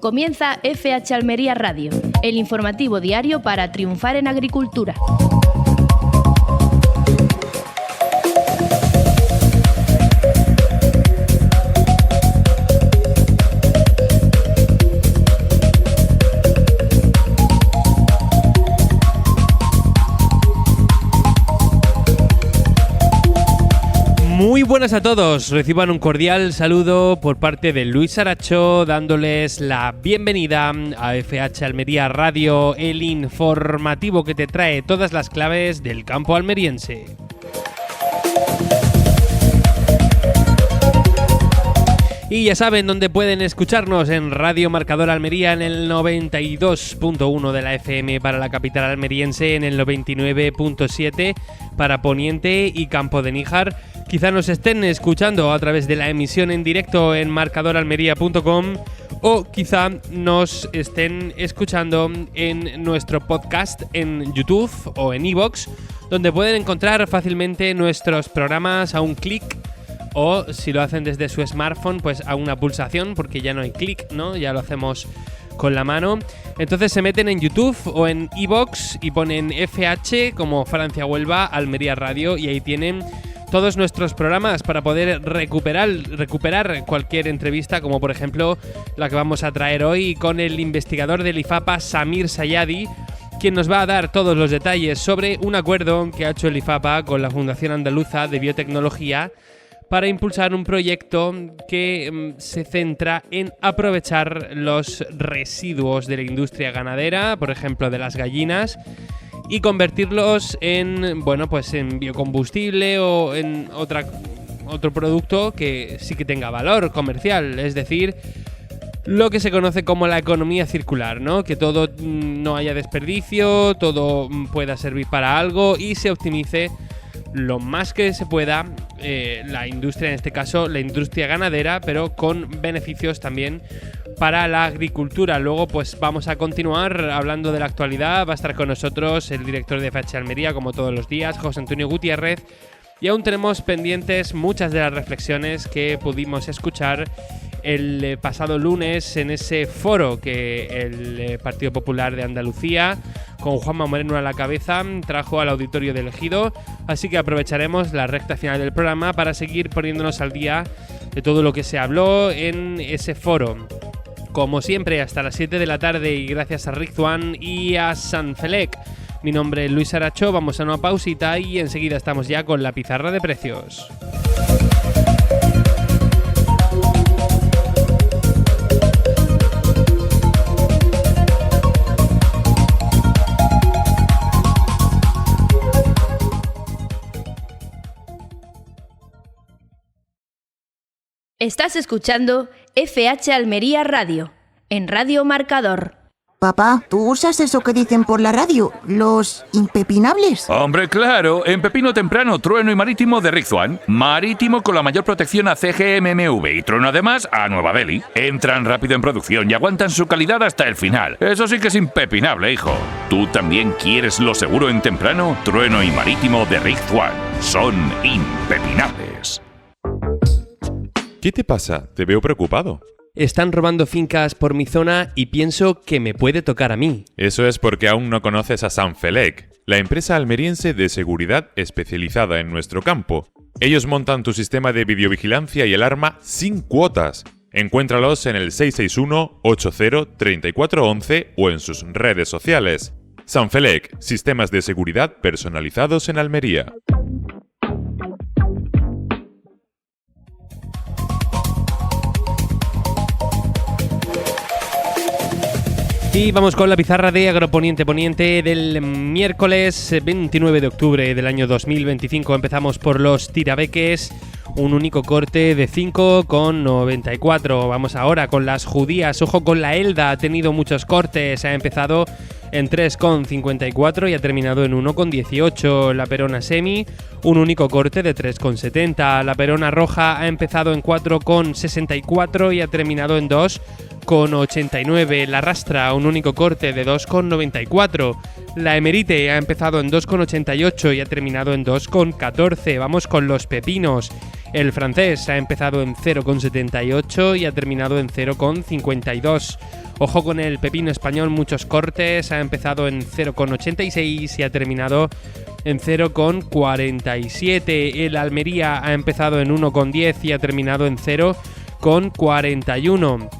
Comienza FH Almería Radio, el informativo diario para triunfar en agricultura. Muy buenas a todos, reciban un cordial saludo por parte de Luis Aracho, dándoles la bienvenida a FH Almería Radio, el informativo que te trae todas las claves del campo almeriense. Y ya saben dónde pueden escucharnos: en Radio Marcador Almería en el 92.1 de la FM para la capital almeriense, en el 99.7 para Poniente y Campo de Níjar. Quizá nos estén escuchando a través de la emisión en directo en marcadoralmería.com o quizá nos estén escuchando en nuestro podcast en YouTube o en iVoox, donde pueden encontrar fácilmente nuestros programas a un clic. O si lo hacen desde su smartphone, pues a una pulsación, porque ya no hay clic, ¿no? Ya lo hacemos con la mano. Entonces se meten en YouTube o en iVoox y ponen FH como Francia Huelva Almería Radio, y ahí tienen todos nuestros programas para poder recuperar cualquier entrevista, como por ejemplo la que vamos a traer hoy con el investigador del IFAPA, Samir Sayadi, quien nos va a dar todos los detalles sobre un acuerdo que ha hecho el IFAPA con la Fundación Andaluza de Biotecnología para impulsar un proyecto que se centra en aprovechar los residuos de la industria ganadera, por ejemplo de las gallinas, y convertirlos en biocombustible o en otro producto que sí que tenga valor comercial, es decir, lo que se conoce como la economía circular, ¿no? Que todo no haya desperdicio, todo pueda servir para algo y se optimice lo más que se pueda la industria, en este caso la industria ganadera, pero con beneficios también para la agricultura. Luego pues vamos a continuar hablando de la actualidad. Va a estar con nosotros el director de FH Almería, como todos los días, José Antonio Gutiérrez, y aún tenemos pendientes muchas de las reflexiones que pudimos escuchar el pasado lunes en ese foro que el Partido Popular de Andalucía, con Juanma Moreno a la cabeza, trajo al auditorio del Ejido. Así que aprovecharemos la recta final del programa para seguir poniéndonos al día de todo lo que se habló en ese foro. Como siempre, hasta las 7 de la tarde, y gracias a Rizwan y a Sanfelec. Mi nombre es Luis Aracho, vamos a una pausita y enseguida estamos ya con la pizarra de precios. Estás escuchando FH Almería Radio, en Radio Marcador. Papá, ¿tú usas eso que dicen por la radio? ¿Los impepinables? Hombre, claro. En pepino temprano, trueno y marítimo de Rizwan. Marítimo con la mayor protección a CGMMV y trueno además a Nueva Delhi. Entran rápido en producción y aguantan su calidad hasta el final. Eso sí que es impepinable, hijo. ¿Tú también quieres lo seguro en temprano? Trueno y marítimo de Rizwan. Son impepinables. ¿Qué te pasa? Te veo preocupado. Están robando fincas por mi zona y pienso que me puede tocar a mí. Eso es porque aún no conoces a Sanfelec, la empresa almeriense de seguridad especializada en nuestro campo. Ellos montan tu sistema de videovigilancia y alarma sin cuotas. Encuéntralos en el 661-80-3411 o en sus redes sociales. Sanfelec, sistemas de seguridad personalizados en Almería. Y vamos con la pizarra de Agroponiente Poniente del miércoles 29 de octubre del año 2025. Empezamos por los tirabeques, un único corte de 5,94. Vamos ahora con las judías. Ojo con la Elda, ha tenido muchos cortes. Ha empezado en 3,54 y ha terminado en 1,18. La perona semi, un único corte de 3,70. La perona roja ha empezado en 4,64 y ha terminado en 2,89. La rastra, un único corte de 2,94. La emerite ha empezado en 2,88 y ha terminado en 2,14. Vamos con los pepinos. El francés ha empezado en 0,78 y ha terminado en 0,52. Ojo con el pepino español, muchos cortes. Ha empezado en 0,86 y ha terminado en 0,47. El Almería ha empezado en 1,10 y ha terminado en 0,41.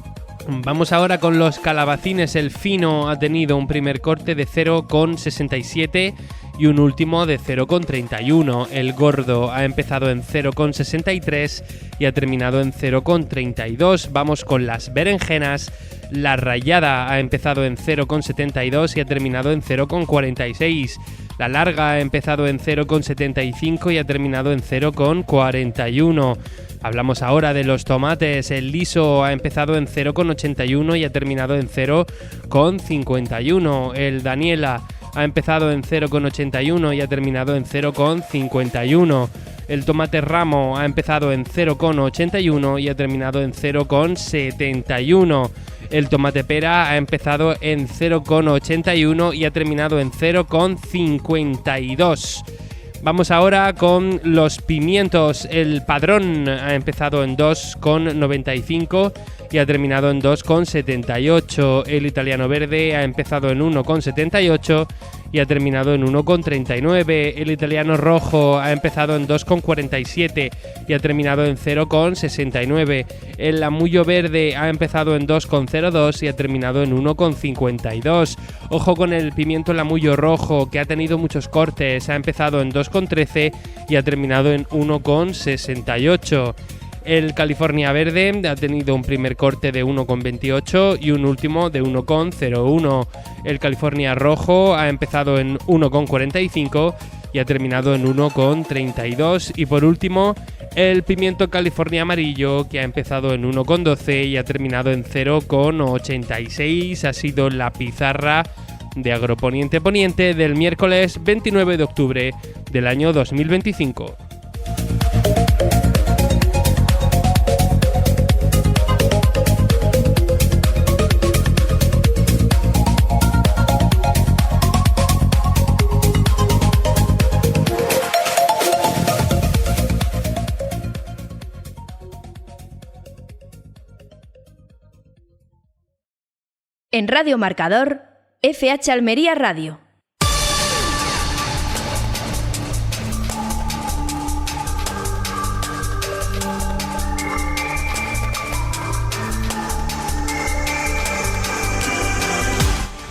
Vamos ahora con los calabacines. El fino ha tenido un primer corte de 0,67 y un último de 0,31. El gordo ha empezado en 0,63 y ha terminado en 0,32. Vamos con las berenjenas. La rayada ha empezado en 0,72 y ha terminado en 0,46. La larga ha empezado en 0,75 y ha terminado en 0,41. Hablamos ahora de los tomates. El liso ha empezado en 0,81 y ha terminado en 0,51. El Daniela ha empezado en 0,81 y ha terminado en 0,51. El tomate ramo ha empezado en 0,81 y ha terminado en 0,71. El tomate pera ha empezado en 0,81 y ha terminado en 0,52. Vamos ahora con los pimientos. El padrón ha empezado en 2,95 y ha terminado en 2,78. El italiano verde ha empezado en 1,78 y ha terminado en 1,39. El italiano rojo ha empezado en 2,47 y ha terminado en 0,69. El lamullo verde ha empezado en 2,02 y ha terminado en 1,52. Ojo con el pimiento lamullo rojo, que ha tenido muchos cortes. Ha empezado en 2,13 y ha terminado en 1,68. El California verde ha tenido un primer corte de 1,28 y un último de 1,01. El California rojo ha empezado en 1,45 y ha terminado en 1,32. Y por último, el pimiento California amarillo, que ha empezado en 1,12 y ha terminado en 0,86. Ha sido la pizarra de Agroponiente Poniente del miércoles 29 de octubre del año 2025. En Radio Marcador, FH Almería Radio.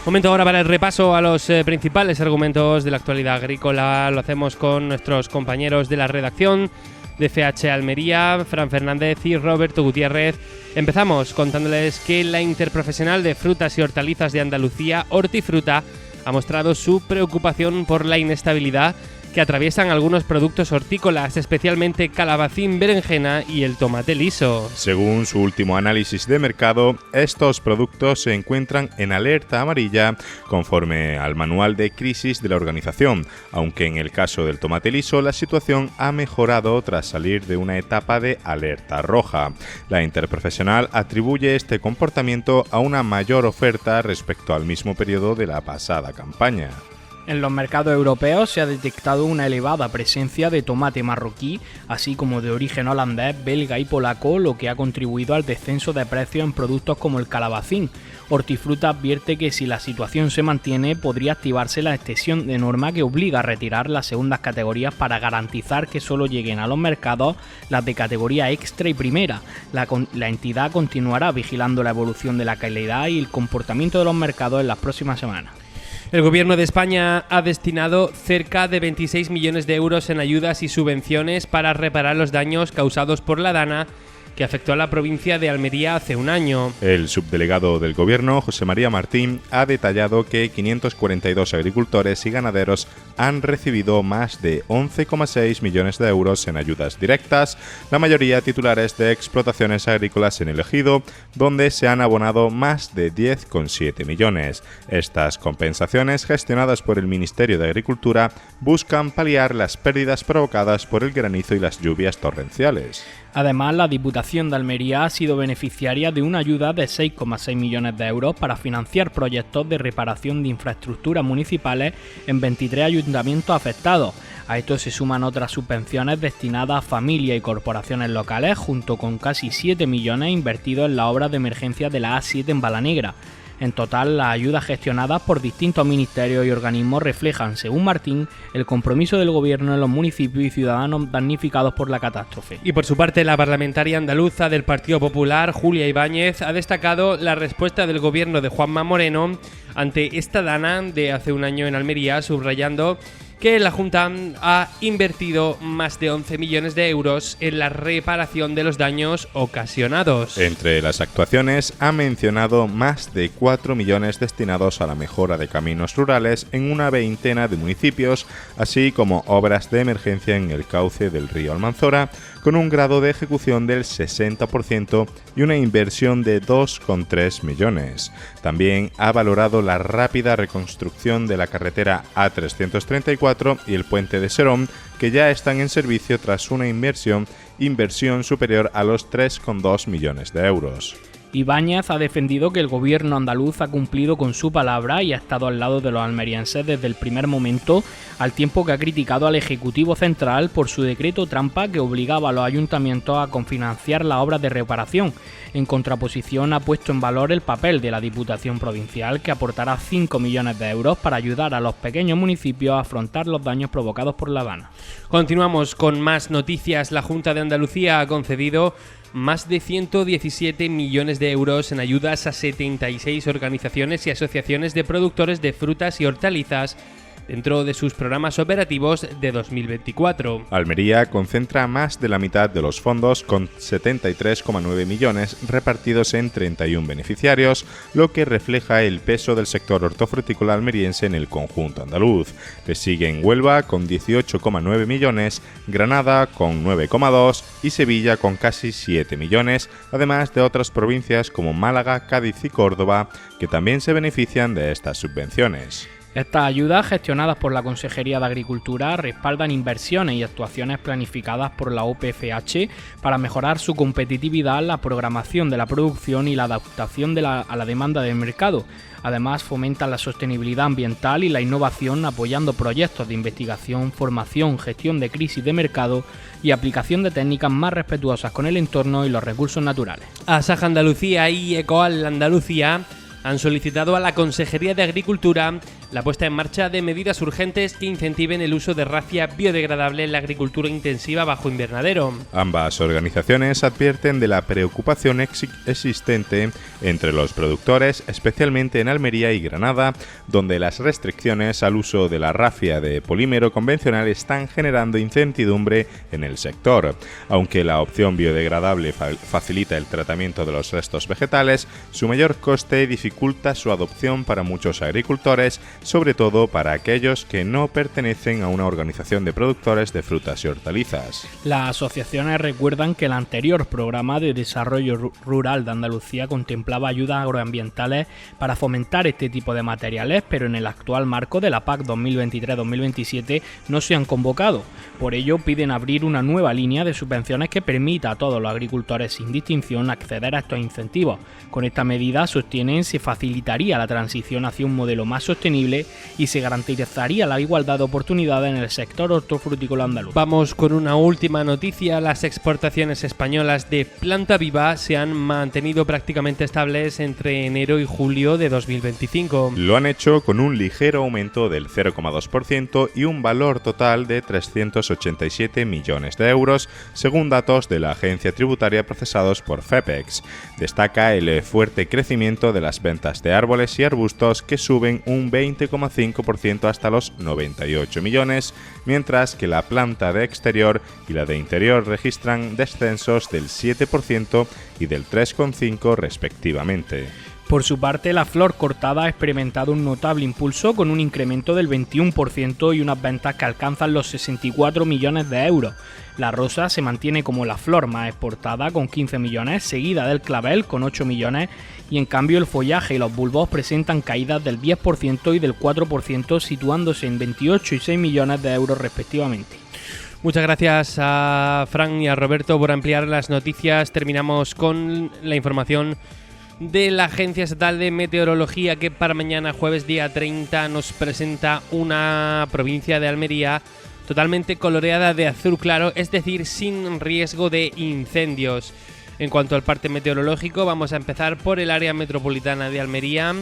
Momento ahora para el repaso a los principales argumentos de la actualidad agrícola. Lo hacemos con nuestros compañeros de la redacción de FH Almería, Fran Fernández y Roberto Gutiérrez. Empezamos contándoles que la Interprofesional de Frutas y Hortalizas de Andalucía, Hortifruta, ha mostrado su preocupación por la inestabilidad que atraviesan algunos productos hortícolas, especialmente calabacín, berenjena y el tomate liso. Según su último análisis de mercado, estos productos se encuentran en alerta amarilla conforme al manual de crisis de la organización, aunque en el caso del tomate liso la situación ha mejorado tras salir de una etapa de alerta roja. La Interprofesional atribuye este comportamiento a una mayor oferta respecto al mismo periodo de la pasada campaña. En los mercados europeos se ha detectado una elevada presencia de tomate marroquí, así como de origen holandés, belga y polaco, lo que ha contribuido al descenso de precios en productos como el calabacín. Hortifruta advierte que si la situación se mantiene, podría activarse la extensión de norma que obliga a retirar las segundas categorías para garantizar que solo lleguen a los mercados las de categoría extra y primera. La entidad continuará vigilando la evolución de la calidad y el comportamiento de los mercados en las próximas semanas. El Gobierno de España ha destinado cerca de 26 millones de euros en ayudas y subvenciones para reparar los daños causados por la Dana que afectó a la provincia de Almería hace un año. El subdelegado del Gobierno, José María Martín, ha detallado que 542 agricultores y ganaderos han recibido más de 11,6 millones de euros en ayudas directas, la mayoría titulares de explotaciones agrícolas en el ejido, donde se han abonado más de 10,7 millones. Estas compensaciones, gestionadas por el Ministerio de Agricultura, buscan paliar las pérdidas provocadas por el granizo y las lluvias torrenciales. Además, la Diputación de Almería ha sido beneficiaria de una ayuda de 6,6 millones de euros para financiar proyectos de reparación de infraestructuras municipales en 23 ayuntamientos afectados. A esto se suman otras subvenciones destinadas a familias y corporaciones locales, junto con casi 7 millones invertidos en la obra de emergencia de la A7 en Balanegra. En total, las ayudas gestionadas por distintos ministerios y organismos reflejan, según Martín, el compromiso del Gobierno en los municipios y ciudadanos damnificados por la catástrofe. Y por su parte, la parlamentaria andaluza del Partido Popular, Julia Ibáñez, ha destacado la respuesta del Gobierno de Juanma Moreno ante esta dana de hace un año en Almería, subrayando que la Junta ha invertido más de 11 millones de euros en la reparación de los daños ocasionados. Entre las actuaciones ha mencionado más de 4 millones destinados a la mejora de caminos rurales en una veintena de municipios, así como obras de emergencia en el cauce del río Almanzora, con un grado de ejecución del 60% y una inversión de 2,3 millones. También ha valorado la rápida reconstrucción de la carretera A334 y el puente de Serón, que ya están en servicio tras una inversión superior a los 3,2 millones de euros. Ibáñez ha defendido que el gobierno andaluz ha cumplido con su palabra y ha estado al lado de los almerienses desde el primer momento, al tiempo que ha criticado al Ejecutivo Central por su decreto trampa que obligaba a los ayuntamientos a cofinanciar las obras de reparación. En contraposición, ha puesto en valor el papel de la Diputación Provincial, que aportará 5 millones de euros para ayudar a los pequeños municipios a afrontar los daños provocados por la dana. Continuamos con más noticias. La Junta de Andalucía ha concedido más de 117 millones de euros en ayudas a 76 organizaciones y asociaciones de productores de frutas y hortalizas dentro de sus programas operativos de 2024. Almería concentra más de la mitad de los fondos, con 73,9 millones repartidos en 31 beneficiarios, lo que refleja el peso del sector hortofrutícola almeriense en el conjunto andaluz. Le siguen Huelva con 18,9 millones, Granada con 9,2 y Sevilla con casi 7 millones, además de otras provincias como Málaga, Cádiz y Córdoba, que también se benefician de estas subvenciones. Estas ayudas, gestionadas por la Consejería de Agricultura, respaldan inversiones y actuaciones planificadas por la UPFH para mejorar su competitividad, la programación de la producción y la adaptación a la demanda del mercado. Además, fomentan la sostenibilidad ambiental y la innovación, apoyando proyectos de investigación, formación, gestión de crisis de mercado y aplicación de técnicas más respetuosas con el entorno y los recursos naturales. Asaja Andalucía y Ecoal Andalucía han solicitado a la Consejería de Agricultura la puesta en marcha de medidas urgentes que incentiven el uso de rafia biodegradable en la agricultura intensiva bajo invernadero. Ambas organizaciones advierten de la preocupación existente entre los productores, especialmente en Almería y Granada, donde las restricciones al uso de la rafia de polímero convencional están generando incertidumbre en el sector. Aunque la opción biodegradable facilita el tratamiento de los restos vegetales, su mayor coste dificulta su adopción para muchos agricultores, sobre todo para aquellos que no pertenecen a una organización de productores de frutas y hortalizas. Las asociaciones recuerdan que el anterior programa de desarrollo rural de Andalucía contemplaba ayudas agroambientales para fomentar este tipo de materiales, pero en el actual marco de la PAC 2023-2027 no se han convocado. Por ello, piden abrir una nueva línea de subvenciones que permita a todos los agricultores sin distinción acceder a estos incentivos. Con esta medida, sostienen, se facilitaría la transición hacia un modelo más sostenible y se garantizaría la igualdad de oportunidades en el sector hortofrutícola andaluz. Vamos con una última noticia. Las exportaciones españolas de planta viva se han mantenido prácticamente estables entre enero y julio de 2025. Lo han hecho con un ligero aumento del 0,2% y un valor total de 387 millones de euros, según datos de la agencia tributaria procesados por FEPEX. Destaca el fuerte crecimiento de las ventas de árboles y arbustos, que suben un 20% 20,5% hasta los 98 millones, mientras que la planta de exterior y la de interior registran descensos del 7% y del 3,5% respectivamente. Por su parte, la flor cortada ha experimentado un notable impulso con un incremento del 21% y unas ventas que alcanzan los 64 millones de euros. La rosa se mantiene como la flor más exportada con 15 millones, seguida del clavel con 8 millones y en cambio el follaje y los bulbos presentan caídas del 10% y del 4%, situándose en 28 y 6 millones de euros respectivamente. Muchas gracias a Fran y a Roberto por ampliar las noticias. Terminamos con la información de la Agencia Estatal de Meteorología, que para mañana jueves día 30 nos presenta una provincia de Almería totalmente coloreada de azul claro, es decir, sin riesgo de incendios. En cuanto al parte meteorológico, vamos a empezar por el área metropolitana de Almería,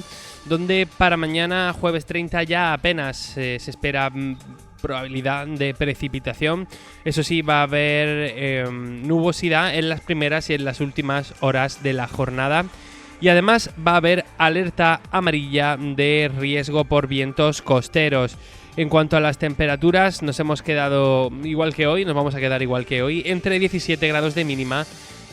donde para mañana jueves 30 ya apenas se espera probabilidad de precipitación. Eso sí, va a haber nubosidad en las primeras y en las últimas horas de la jornada. Y además va a haber alerta amarilla de riesgo por vientos costeros. En cuanto a las temperaturas, nos hemos quedado igual que hoy, nos vamos a quedar igual que hoy, entre 17 grados de mínima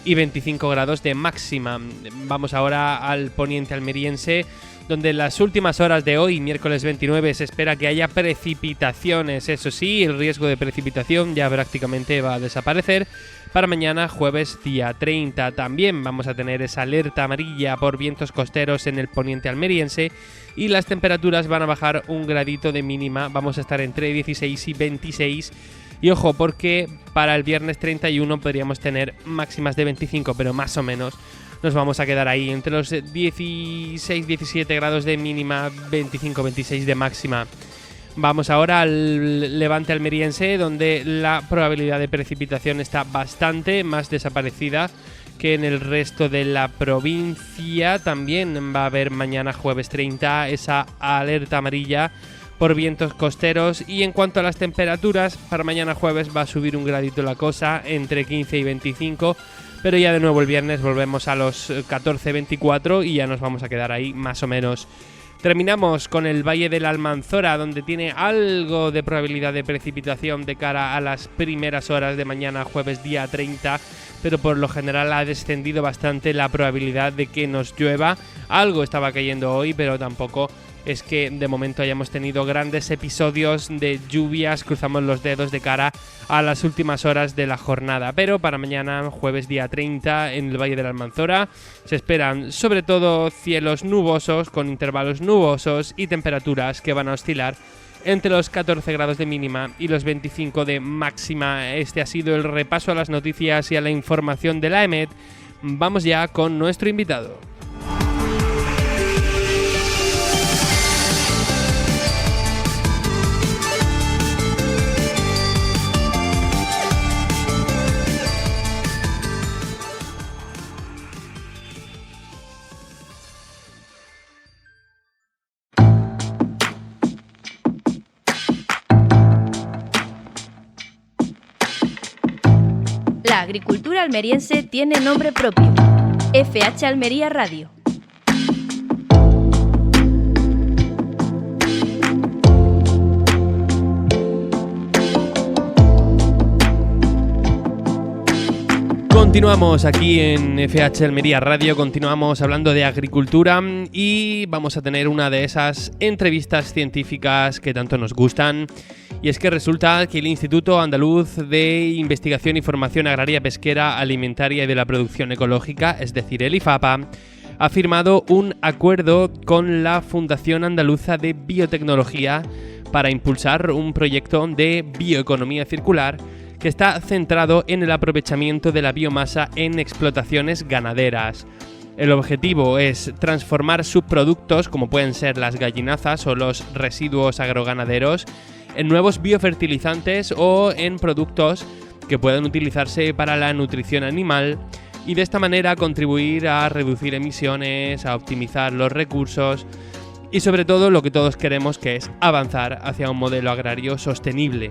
y 25 grados de máxima. Vamos ahora al poniente almeriense, donde en las últimas horas de hoy, miércoles 29, se espera que haya precipitaciones. Eso sí, el riesgo de precipitación ya prácticamente va a desaparecer. Para mañana, jueves día 30, también vamos a tener esa alerta amarilla por vientos costeros en el poniente almeriense y las temperaturas van a bajar un gradito de mínima. Vamos a estar entre 16 y 26. Y ojo, porque para el viernes 31 podríamos tener máximas de 25, pero más o menos nos vamos a quedar ahí entre los 16-17 grados de mínima, 25-26 de máxima. Vamos ahora al levante almeriense, donde la probabilidad de precipitación está bastante más desaparecida que en el resto de la provincia. También va a haber mañana jueves 30 esa alerta amarilla por vientos costeros. Y en cuanto a las temperaturas, para mañana jueves va a subir un gradito la cosa, entre 15 y 25, pero ya de nuevo el viernes volvemos a los 14-24 y ya nos vamos a quedar ahí más o menos. Terminamos con el Valle de la Almanzora, donde tiene algo de probabilidad de precipitación de cara a las primeras horas de mañana jueves día 30, pero por lo general ha descendido bastante la probabilidad de que nos llueva. Algo estaba cayendo hoy, pero tampoco es que de momento hayamos tenido grandes episodios de lluvias. Cruzamos los dedos de cara a las últimas horas de la jornada, pero para mañana jueves día 30 en el Valle de la Almanzora se esperan sobre todo cielos nubosos con intervalos nubosos y temperaturas que van a oscilar entre los 14 grados de mínima y los 25 de máxima. Este ha sido el repaso a las noticias y a la información de la EMET. Vamos ya con nuestro invitado. La agricultura almeriense tiene nombre propio. FH Almería Radio. Continuamos aquí en FH Almería Radio, continuamos hablando de agricultura y vamos a tener una de esas entrevistas científicas que tanto nos gustan. Y es que resulta que el Instituto Andaluz de Investigación y Formación Agraria, Pesquera, Alimentaria y de la Producción Ecológica, es decir, el IFAPA, ha firmado un acuerdo con la Fundación Andaluza de Biotecnología para impulsar un proyecto de bioeconomía circular que está centrado en el aprovechamiento de la biomasa en explotaciones ganaderas. El objetivo es transformar subproductos, como pueden ser las gallinazas o los residuos agroganaderos, en nuevos biofertilizantes o en productos que puedan utilizarse para la nutrición animal y de esta manera contribuir a reducir emisiones, a optimizar los recursos y sobre todo lo que todos queremos, que es avanzar hacia un modelo agrario sostenible.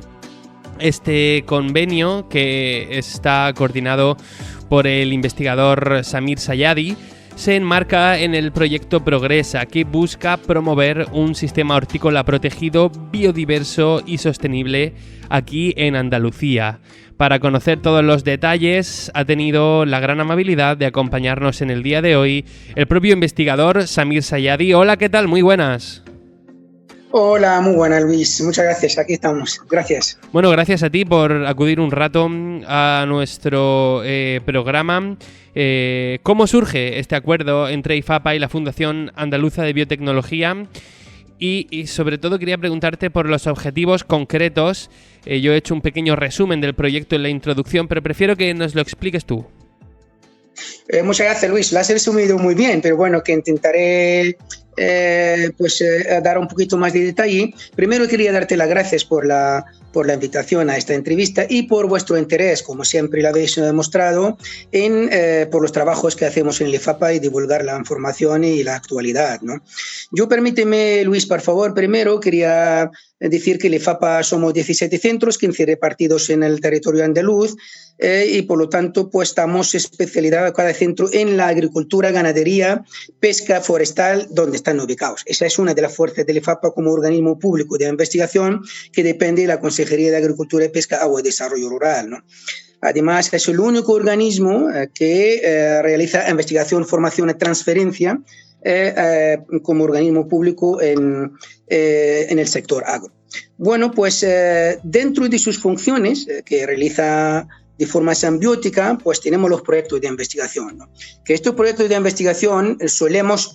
Este convenio, que está coordinado por el investigador Samir Sayadi, se enmarca en el proyecto Progresa, que busca promover un sistema hortícola protegido, biodiverso y sostenible aquí en Andalucía. Para conocer todos los detalles, ha tenido la gran amabilidad de acompañarnos en el día de hoy el propio investigador Samir Sayadi. Hola, ¿qué tal? Muy buenas. Hola, muy buena, Luis. Muchas gracias. Aquí estamos. Gracias. Bueno, gracias a ti por acudir un rato a nuestro programa. ¿Cómo surge este acuerdo entre IFAPA y la Fundación Andaluza de Biotecnología? Y sobre todo quería preguntarte por los objetivos concretos. Yo he hecho un pequeño resumen del proyecto en la introducción, pero prefiero que nos lo expliques tú. Muchas gracias, Luis. Lo has resumido muy bien, pero bueno, que intentaré dar un poquito más de detalle. Primero quería darte las gracias por la invitación a esta entrevista y por vuestro interés, como siempre lo habéis demostrado, por los trabajos que hacemos en el IFAPA y divulgar la información y la actualidad, ¿no? Yo permíteme, Luis, por favor, primero quería decir que el IFAPA somos 17 centros, 15 repartidos en el territorio andaluz, y por lo tanto pues estamos especializados cada centro en la agricultura, ganadería, pesca forestal, donde están ubicados. Esa es una de las fuerzas del IFAPA como organismo público de investigación que depende de la Consejería de Agricultura y Pesca, Agua y Desarrollo Rural, ¿no? Además, es el único organismo que realiza investigación, formación y transferencia como organismo público en el sector agro. Bueno, pues dentro de sus funciones que realiza de forma simbiótica, pues tenemos los proyectos de investigación, ¿no? Que estos proyectos de investigación solemos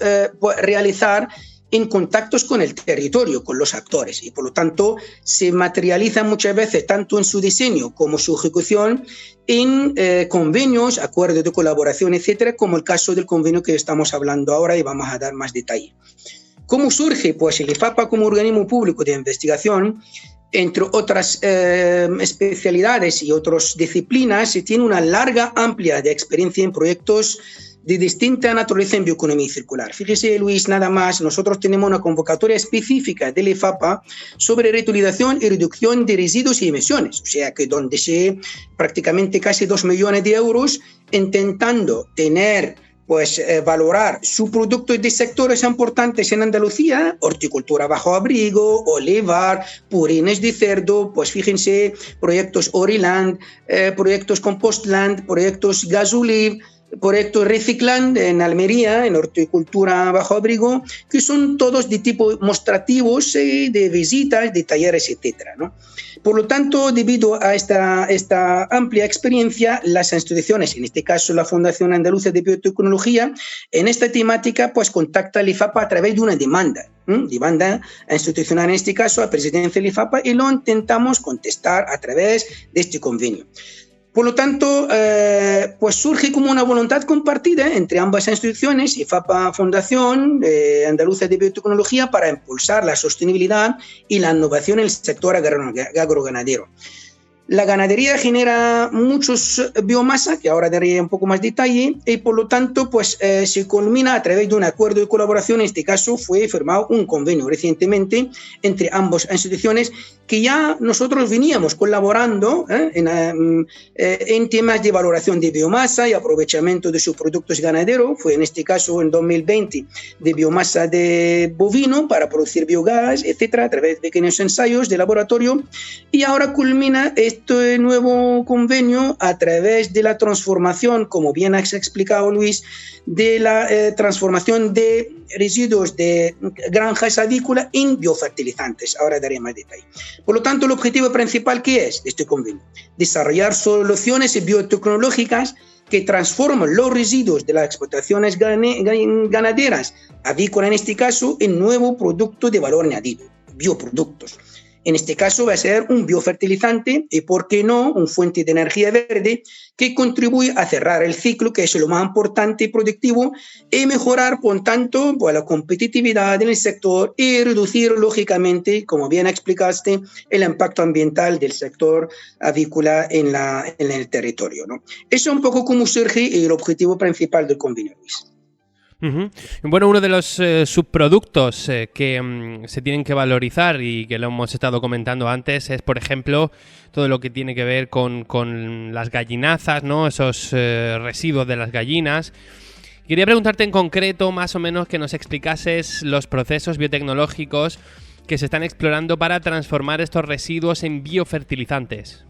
realizar en contactos con el territorio, con los actores, y por lo tanto se materializan muchas veces tanto en su diseño como su ejecución en convenios, acuerdos de colaboración, etcétera, como el caso del convenio que estamos hablando ahora y vamos a dar más detalle. ¿Cómo surge? Pues el IFAPA como organismo público de investigación, entre otras especialidades y otras disciplinas, tiene una larga, amplia de experiencia en proyectos de distinta naturaleza en bioeconomía circular. Fíjese, Luis, nada más, nosotros tenemos una convocatoria específica del IFAPA sobre reutilización y reducción de residuos y emisiones, o sea que donde se prácticamente casi 2 millones de euros intentando tener valorar sus productos de sectores importantes en Andalucía, horticultura bajo abrigo, olivar, purines de cerdo, pues fíjense, proyectos Oriland, proyectos Compostland, proyectos Gasuliv, proyectos Recicland en Almería, en horticultura bajo abrigo, que son todos de tipo mostrativos, de visitas, de talleres, etcétera, ¿no? Por lo tanto, debido a esta amplia experiencia, las instituciones, en este caso la Fundación Andaluza de Biotecnología, en esta temática, pues contacta al IFAPA a través de una demanda institucional, en este caso a presidencia del IFAPA, y lo intentamos contestar a través de este convenio. Por lo tanto, pues surge como una voluntad compartida entre ambas instituciones, IFAPA Fundación Andaluza de Biotecnología, para impulsar la sostenibilidad y la innovación en el sector agroganadero. La ganadería genera muchos biomasa, que ahora daré un poco más detalle, y por lo tanto pues, se culmina a través de un acuerdo de colaboración. En este caso fue firmado un convenio recientemente entre ambas instituciones, que ya nosotros veníamos colaborando en temas de valoración de biomasa y aprovechamiento de sus productos ganaderos. Fue en este caso en 2020 de biomasa de bovino para producir biogás, etcétera, a través de pequeños ensayos de laboratorio, y ahora culmina este nuevo convenio a través de la transformación, como bien has explicado, Luis, de la transformación de residuos de granjas avícolas en biofertilizantes. Ahora daré más detalle. Por lo tanto, el objetivo principal, ¿qué es de este convenio? Desarrollar soluciones biotecnológicas que transforman los residuos de las explotaciones ganaderas, avícolas en este caso, en nuevo producto de valor añadido, bioproductos. En este caso va a ser un biofertilizante y, ¿por qué no?, una fuente de energía verde que contribuye a cerrar el ciclo, que es lo más importante y productivo, y mejorar, por tanto, pues, la competitividad en el sector y reducir, lógicamente, como bien explicaste, el impacto ambiental del sector avícola en el territorio, ¿no? Eso es un poco cómo surge el objetivo principal del convenio, Luis. Uh-huh. Bueno, uno de los subproductos que se tienen que valorizar y que lo hemos estado comentando antes es, por ejemplo, todo lo que tiene que ver con las gallinazas, ¿no? Esos residuos de las gallinas. Quería preguntarte en concreto, más o menos, que nos explicases los procesos biotecnológicos que se están explorando para transformar estos residuos en biofertilizantes.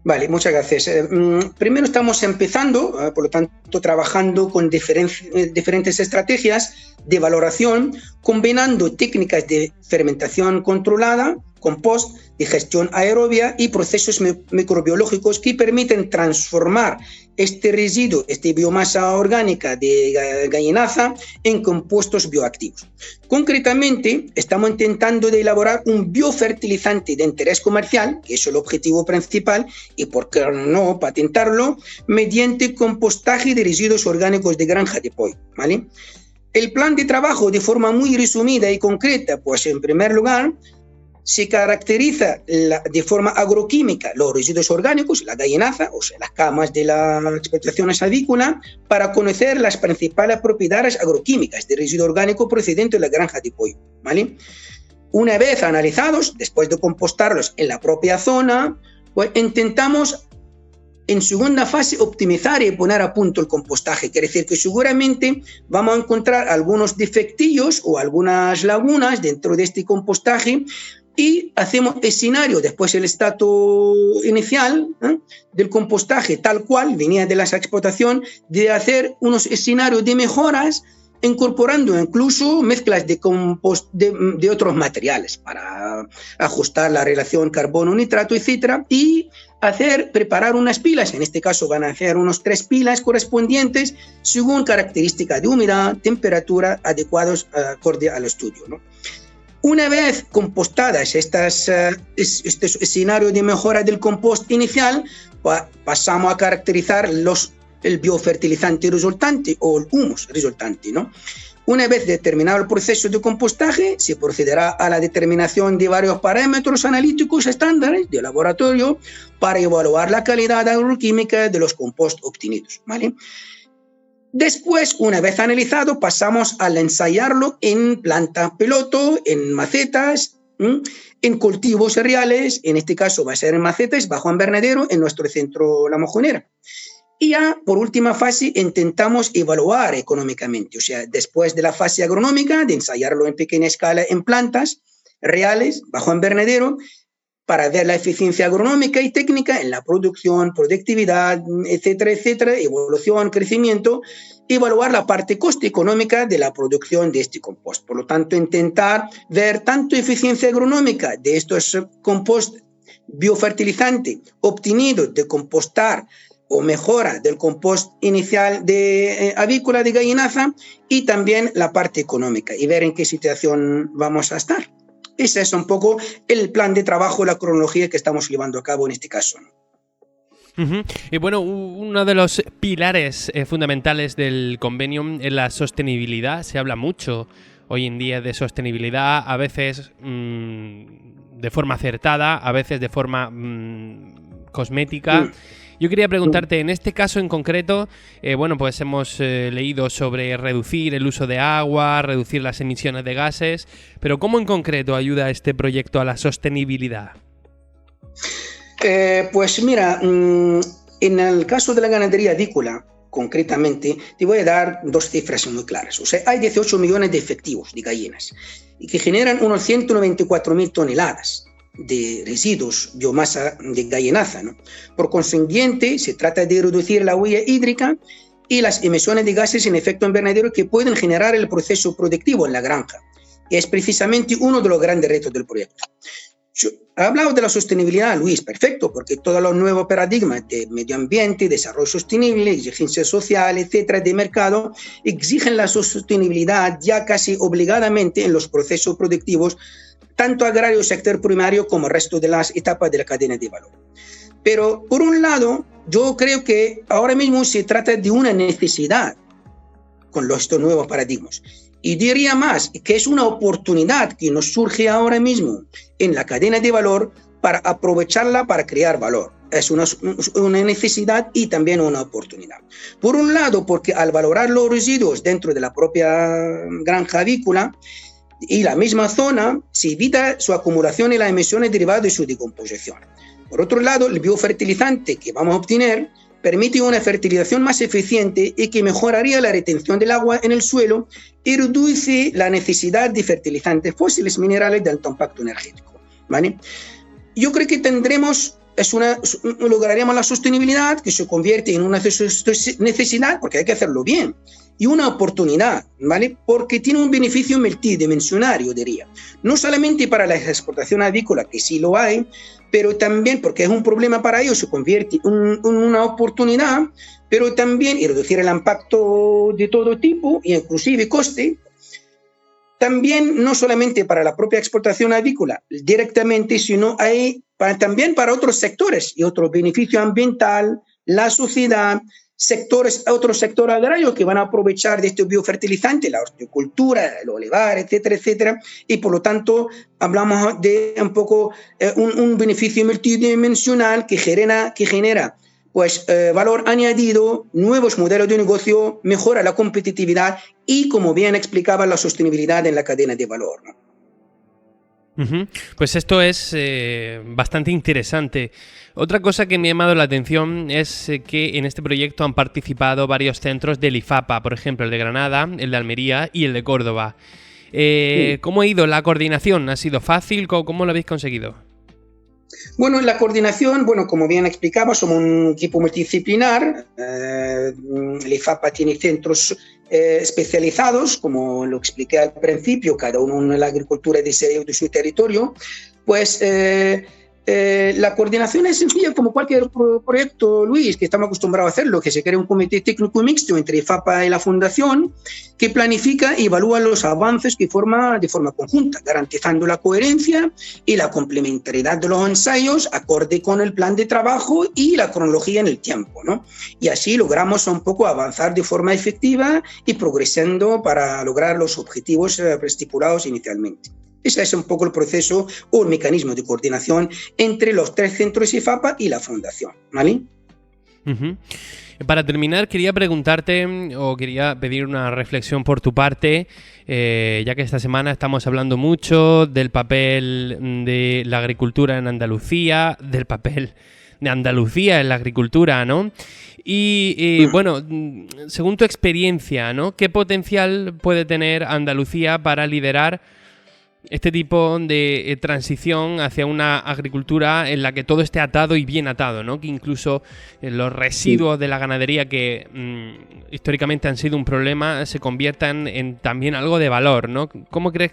Vale, muchas gracias. Primero estamos empezando, por lo tanto, trabajando con diferentes estrategias de valoración, combinando técnicas de fermentación controlada, compost, digestión aerobia y procesos microbiológicos que permiten transformar este residuo, esta biomasa orgánica de gallinaza en compuestos bioactivos. Concretamente, estamos intentando de elaborar un biofertilizante de interés comercial, que es el objetivo principal, y por qué no patentarlo, mediante compostaje de residuos orgánicos de granja de pollo, ¿vale? El plan de trabajo, de forma muy resumida y concreta, pues en primer lugar, se caracteriza de forma agroquímica los residuos orgánicos, la gallinaza, o sea, las camas de las explotaciones avícolas, para conocer las principales propiedades agroquímicas del residuo orgánico procedente de la granja de pollo, ¿vale? Una vez analizados, después de compostarlos en la propia zona, pues intentamos en segunda fase optimizar y poner a punto el compostaje. Quiere decir que seguramente vamos a encontrar algunos defectillos o algunas lagunas dentro de este compostaje, y hacemos escenario, después el estado inicial del compostaje tal cual venía de la explotación, de hacer unos escenarios de mejoras, incorporando incluso mezclas de compost de otros materiales para ajustar la relación carbono-nitrato, etc. Y preparar unas pilas, en este caso van a hacer unos 3 pilas correspondientes según características de humedad, temperatura adecuados acorde al estudio, ¿no? Una vez compostadas este escenario de mejora del compost inicial, pasamos a caracterizar el biofertilizante resultante o el humus resultante, ¿no? Una vez determinado el proceso de compostaje, se procederá a la determinación de varios parámetros analíticos estándares de laboratorio para evaluar la calidad agroquímica de los compost obtenidos, ¿vale? Después, una vez analizado, pasamos al ensayarlo en planta piloto, en macetas, en cultivos cereales, en este caso va a ser en macetas bajo invernadero en nuestro centro La Mojonera. Y ya, por última fase, intentamos evaluar económicamente, o sea, después de la fase agronómica, de ensayarlo en pequeña escala en plantas reales bajo invernadero, para ver la eficiencia agronómica y técnica en la producción, productividad, etcétera, etcétera, evolución, crecimiento, evaluar la parte coste económica de la producción de este compost. Por lo tanto, intentar ver tanto eficiencia agronómica de estos compost biofertilizante obtenido de compostar o mejora del compost inicial de avícola de gallinaza, y también la parte económica, y ver en qué situación vamos a estar. Ese es un poco el plan de trabajo, la cronología que estamos llevando a cabo en este caso. Y bueno, uno de los pilares fundamentales del convenio es la sostenibilidad. Se habla mucho hoy en día de sostenibilidad, a veces de forma acertada, a veces de forma cosmética. Yo quería preguntarte, en este caso en concreto, bueno, pues hemos leído sobre reducir el uso de agua, reducir las emisiones de gases, pero ¿cómo en concreto ayuda este proyecto a la sostenibilidad? Pues mira, en el caso de la ganadería avícola, concretamente, te voy a dar 2 cifras muy claras. O sea, hay 18 millones de efectivos de gallinas y que generan unos 194.000 toneladas de residuos, biomasa de gallinaza, ¿no? Por consiguiente, se trata de reducir la huella hídrica y las emisiones de gases en efecto invernadero que pueden generar el proceso productivo en la granja. Es precisamente uno de los grandes retos del proyecto. Yo he hablado de la sostenibilidad, Luis, perfecto, porque todos los nuevos paradigmas de medio ambiente, desarrollo sostenible, exigencia social, etcétera, de mercado, exigen la sostenibilidad ya casi obligadamente en los procesos productivos, tanto agrario, sector primario, como el resto de las etapas de la cadena de valor. Pero, por un lado, yo creo que ahora mismo se trata de una necesidad con estos nuevos paradigmas. Y diría más, que es una oportunidad que nos surge ahora mismo en la cadena de valor para aprovecharla para crear valor. Es una necesidad y también una oportunidad. Por un lado, porque al valorar los residuos dentro de la propia granja avícola y la misma zona, se evita su acumulación y las emisiones derivadas de su decomposición. Por otro lado, el biofertilizante que vamos a obtener permite una fertilización más eficiente y que mejoraría la retención del agua en el suelo y reduce la necesidad de fertilizantes fósiles minerales de alto impacto energético, ¿vale? Yo creo que lograríamos la sostenibilidad, que se convierte en una necesidad, porque hay que hacerlo bien, y una oportunidad, ¿vale? Porque tiene un beneficio multidimensional, yo diría. No solamente para la exportación avícola, que sí lo hay, pero también porque es un problema para ellos, se convierte en una oportunidad, pero también y reducir el impacto de todo tipo, inclusive coste. También no solamente para la propia exportación avícola directamente, sino también para otros sectores y otro beneficio ambiental, la sociedad, otros sectores agrarios que van a aprovechar de este biofertilizante, la horticultura, el olivar, etcétera, etcétera, y por lo tanto hablamos de un poco un beneficio multidimensional que genera pues valor añadido, nuevos modelos de negocio, mejora la competitividad y, como bien explicaba, la sostenibilidad en la cadena de valor, ¿no? Pues esto es bastante interesante. Otra cosa que me ha llamado la atención es que en este proyecto han participado varios centros del IFAPA, por ejemplo, el de Granada, el de Almería y el de Córdoba. Sí. ¿Cómo ha ido la coordinación? ¿Ha sido fácil? ¿Cómo lo habéis conseguido? Bueno, la coordinación, como bien explicaba, somos un equipo multidisciplinar. El IFAPA tiene centros especializados, como lo expliqué al principio, cada uno en la agricultura de su territorio. Pues la coordinación es sencilla como cualquier proyecto, Luis, que estamos acostumbrados a hacerlo, que se crea un comité técnico mixto entre IFAPA y la Fundación que planifica y evalúa los avances de forma conjunta, garantizando la coherencia y la complementariedad de los ensayos acorde con el plan de trabajo y la cronología en el tiempo, ¿no? Y así logramos un poco avanzar de forma efectiva y progresando para lograr los objetivos estipulados inicialmente. Ese es un poco el proceso o el mecanismo de coordinación entre los 3 centros IFAPA y la Fundación, ¿vale? Para terminar, quería preguntarte o quería pedir una reflexión por tu parte, ya que esta semana estamos hablando mucho del papel de la agricultura en Andalucía, del papel de Andalucía en la agricultura, ¿no? Y bueno, según tu experiencia, ¿no? ¿Qué potencial puede tener Andalucía para liderar este tipo de transición hacia una agricultura en la que todo esté atado y bien atado, ¿no? Que incluso los residuos de la ganadería que históricamente han sido un problema se conviertan en también algo de valor, ¿no? ¿Qué crees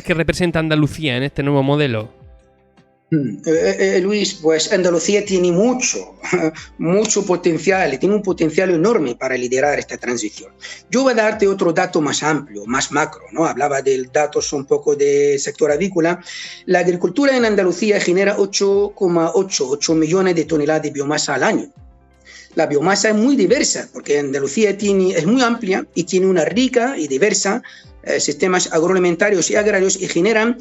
que representa Andalucía en este nuevo modelo? Luis, pues Andalucía tiene mucho potencial, tiene un potencial enorme para liderar esta transición. Yo voy a darte otro dato más amplio, más macro, ¿no? Hablaba de datos un poco del sector avícola. La agricultura en Andalucía genera 8,8 millones de toneladas de biomasa al año. La biomasa es muy diversa, porque Andalucía es muy amplia y tiene una rica y diversa sistemas agroalimentarios y agrarios y generan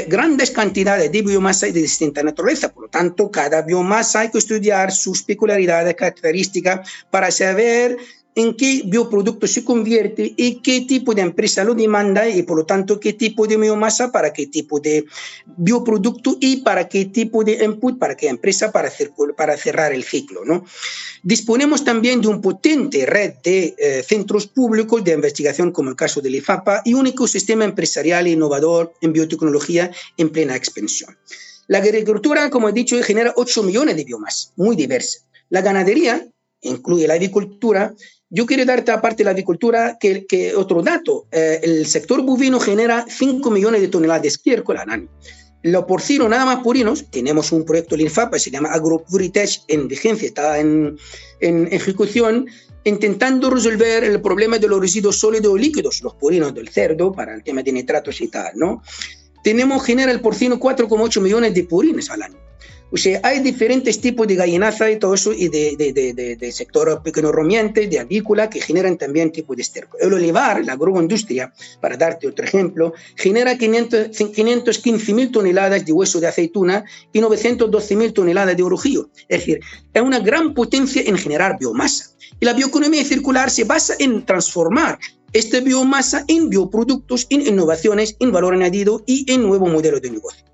grandes cantidades de biomasa de distinta naturaleza. Por lo tanto, cada biomasa hay que estudiar sus peculiaridades, características, para saber en qué bioproducto se convierte y qué tipo de empresa lo demanda y, por lo tanto, qué tipo de biomasa para qué tipo de bioproducto y para qué tipo de input, para qué empresa, para cerrar el ciclo, ¿no? Disponemos también de una potente red de centros públicos de investigación, como el caso del IFAPA, y un ecosistema empresarial innovador en biotecnología en plena expansión. La agricultura, como he dicho, genera 8 millones de biomasa, muy diversa. La ganadería, incluye la avicultura. Yo quiero darte, aparte de la avicultura, que otro dato. El sector bovino genera 5 millones de toneladas de estiércol al año. Lo porcino, nada más purinos, tenemos un proyecto del INFAPA, se llama AgroPuritech, en vigencia, está en ejecución, intentando resolver el problema de los residuos sólidos o líquidos, los purinos del cerdo, para el tema de nitratos y tal, ¿no? Genera el porcino 4,8 millones de purines al año. O sea, hay diferentes tipos de gallinaza y todo eso, y de sector pequeños rumiantes, de avícola, que generan también tipos de estiércol. El olivar, la agroindustria, para darte otro ejemplo, genera 515.000 toneladas de hueso de aceituna y 912.000 toneladas de orujillo. Es decir, es una gran potencia en generar biomasa. Y la bioeconomía circular se basa en transformar esta biomasa en bioproductos, en innovaciones, en valor añadido y en nuevos modelos de negocio.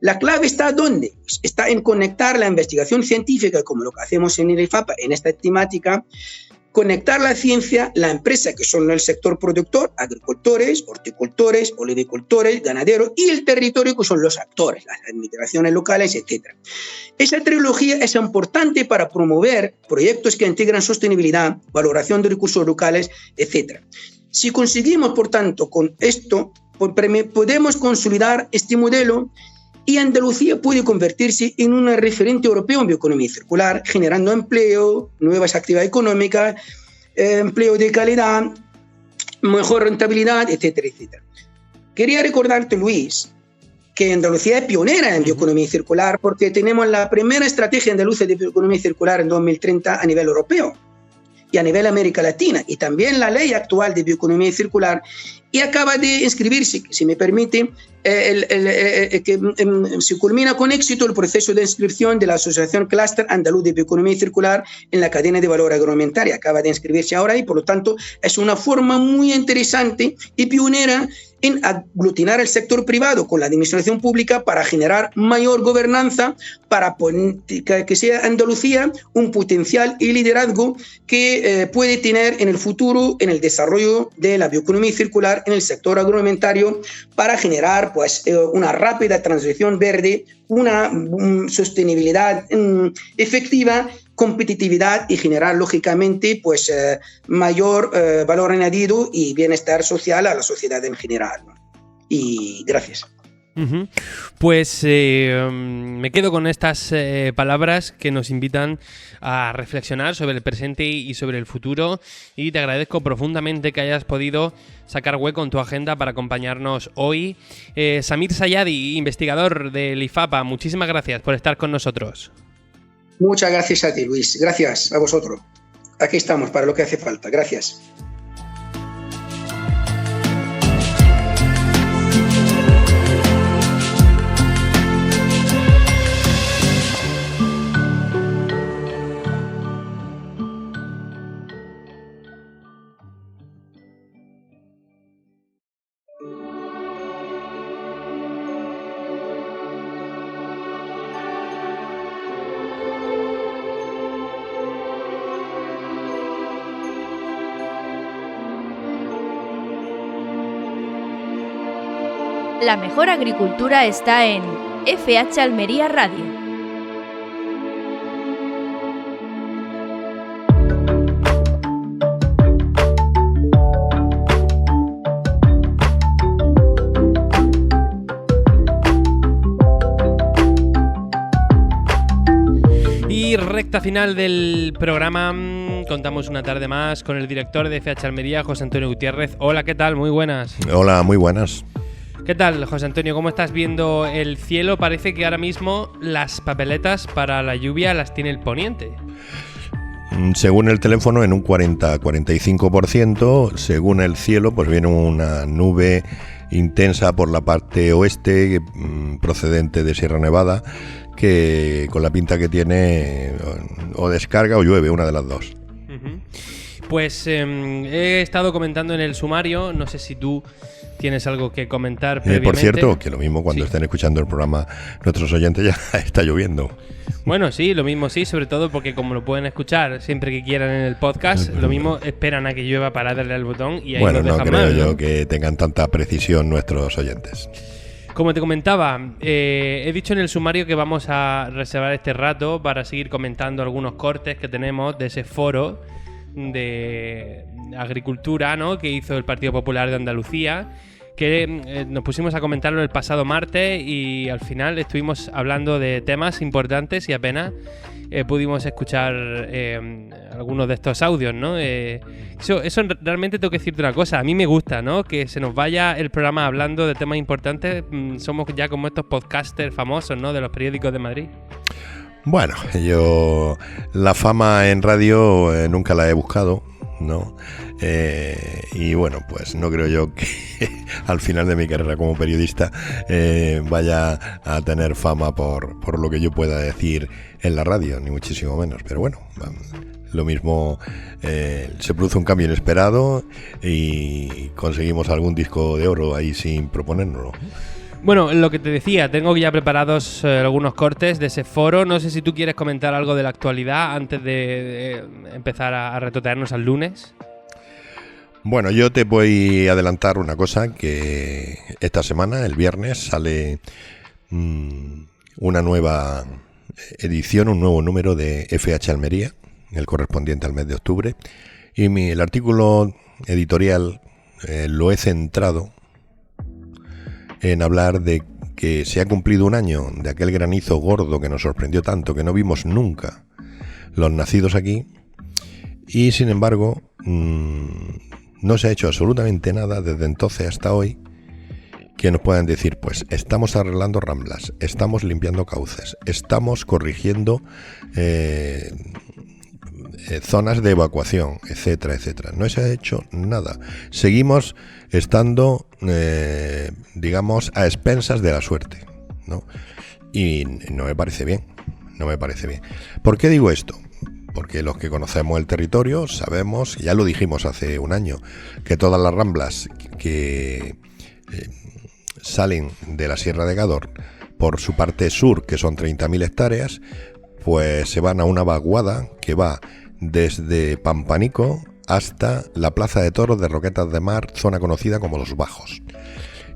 La clave está ¿dónde? Pues está en conectar la investigación científica, como lo que hacemos en el IFAPA, en esta temática, conectar la ciencia, la empresa, que son el sector productor, agricultores, horticultores, olivicultores, ganaderos, y el territorio, que son los actores, las administraciones locales, etc. Esa trilogía es importante para promover proyectos que integran sostenibilidad, valoración de recursos locales, etc. Si conseguimos, por tanto, con esto, podemos consolidar este modelo y Andalucía puede convertirse en un referente europeo en bioeconomía circular, generando empleo, nuevas actividades económicas, empleo de calidad, mejor rentabilidad, etcétera, etcétera. Quería recordarte, Luis, que Andalucía es pionera en bioeconomía circular porque tenemos la primera estrategia andaluza de bioeconomía circular en 2030 a nivel europeo y a nivel América Latina, y también la ley actual de bioeconomía circular, y acaba de inscribirse, si me permite, se culmina con éxito el proceso de inscripción de la Asociación Clúster Andaluz de Bioeconomía Circular en la cadena de valor agroalimentaria. Acaba de inscribirse ahora y, por lo tanto, es una forma muy interesante y pionera en aglutinar el sector privado con la administración pública para generar mayor gobernanza, para que sea Andalucía un potencial y liderazgo que puede tener en el futuro en el desarrollo de la bioeconomía circular en el sector agroalimentario, para generar una rápida transición verde, una sostenibilidad efectiva, competitividad y generar lógicamente mayor valor añadido y bienestar social a la sociedad en general, ¿no? Y gracias. Uh-huh. Pues me quedo con estas palabras que nos invitan a reflexionar sobre el presente y sobre el futuro, y te agradezco profundamente que hayas podido sacar hueco en tu agenda para acompañarnos hoy. Samir Sayadi, investigador del IFAPA, muchísimas gracias por estar con nosotros. Muchas gracias a ti, Luis. Gracias a vosotros. Aquí estamos para lo que hace falta. Gracias. La mejor agricultura está en FH Almería Radio. Y recta final del programa, contamos una tarde más con el director de FH Almería, José Antonio Gutiérrez. Hola, ¿qué tal? Muy buenas. Hola, muy buenas. ¿Qué tal, José Antonio? ¿Cómo estás viendo el cielo? Parece que ahora mismo las papeletas para la lluvia las tiene el poniente. Según el teléfono, en un 40-45%. Según el cielo, pues viene una nube intensa por la parte oeste, procedente de Sierra Nevada, que con la pinta que tiene o descarga o llueve, una de las dos. Uh-huh. Pues he estado comentando en el sumario, no sé si tú tienes algo que comentar previamente. Por cierto, que lo mismo cuando estén escuchando el programa nuestros oyentes ya está lloviendo. Bueno, sí, lo mismo sí, sobre todo porque como lo pueden escuchar siempre que quieran en el podcast, lo mismo esperan a que llueva para darle al botón y ahí bueno, lo dejan no creo mal, ¿no? yo que tengan tanta precisión nuestros oyentes. Como te comentaba, he dicho en el sumario que vamos a reservar este rato para seguir comentando algunos cortes que tenemos de ese foro de agricultura, ¿no?, que hizo el Partido Popular de Andalucía, que nos pusimos a comentarlo el pasado martes y al final estuvimos hablando de temas importantes y apenas pudimos escuchar algunos de estos audios, ¿no? Eso realmente tengo que decirte una cosa, a mí me gusta, ¿no?, que se nos vaya el programa hablando de temas importantes. Somos ya como estos podcasters famosos, ¿no?, de los periódicos de Madrid. Bueno, yo la fama en radio nunca la he buscado, ¿no? Y bueno, pues no creo yo que al final de mi carrera como periodista vaya a tener fama por lo que yo pueda decir en la radio, ni muchísimo menos. Pero bueno, lo mismo, se produce un cambio inesperado y conseguimos algún disco de oro ahí sin proponérnoslo. Bueno, lo que te decía, tengo ya preparados algunos cortes de ese foro. No sé si tú quieres comentar algo de la actualidad antes de empezar a retotearnos al lunes. Bueno, yo te voy a adelantar una cosa, que esta semana, el viernes, sale una nueva edición, un nuevo número de FH Almería, el correspondiente al mes de octubre, y el artículo editorial lo he centrado en hablar de que se ha cumplido un año de aquel granizo gordo que nos sorprendió tanto, que no vimos nunca los nacidos aquí, y sin embargo no se ha hecho absolutamente nada desde entonces hasta hoy que nos puedan decir, pues estamos arreglando ramblas, estamos limpiando cauces, estamos corrigiendo zonas de evacuación, etcétera, etcétera. No se ha hecho nada. Seguimos estando, digamos, a expensas de la suerte, ¿no? Y no me parece bien, no me parece bien. ¿Por qué digo esto? Porque los que conocemos el territorio sabemos, ya lo dijimos hace un año, que todas las ramblas que salen de la Sierra de Gádor por su parte sur, que son 30.000 hectáreas, pues se van a una vaguada que va desde Pampanico hasta la Plaza de Toros de Roquetas de Mar, zona conocida como Los Bajos.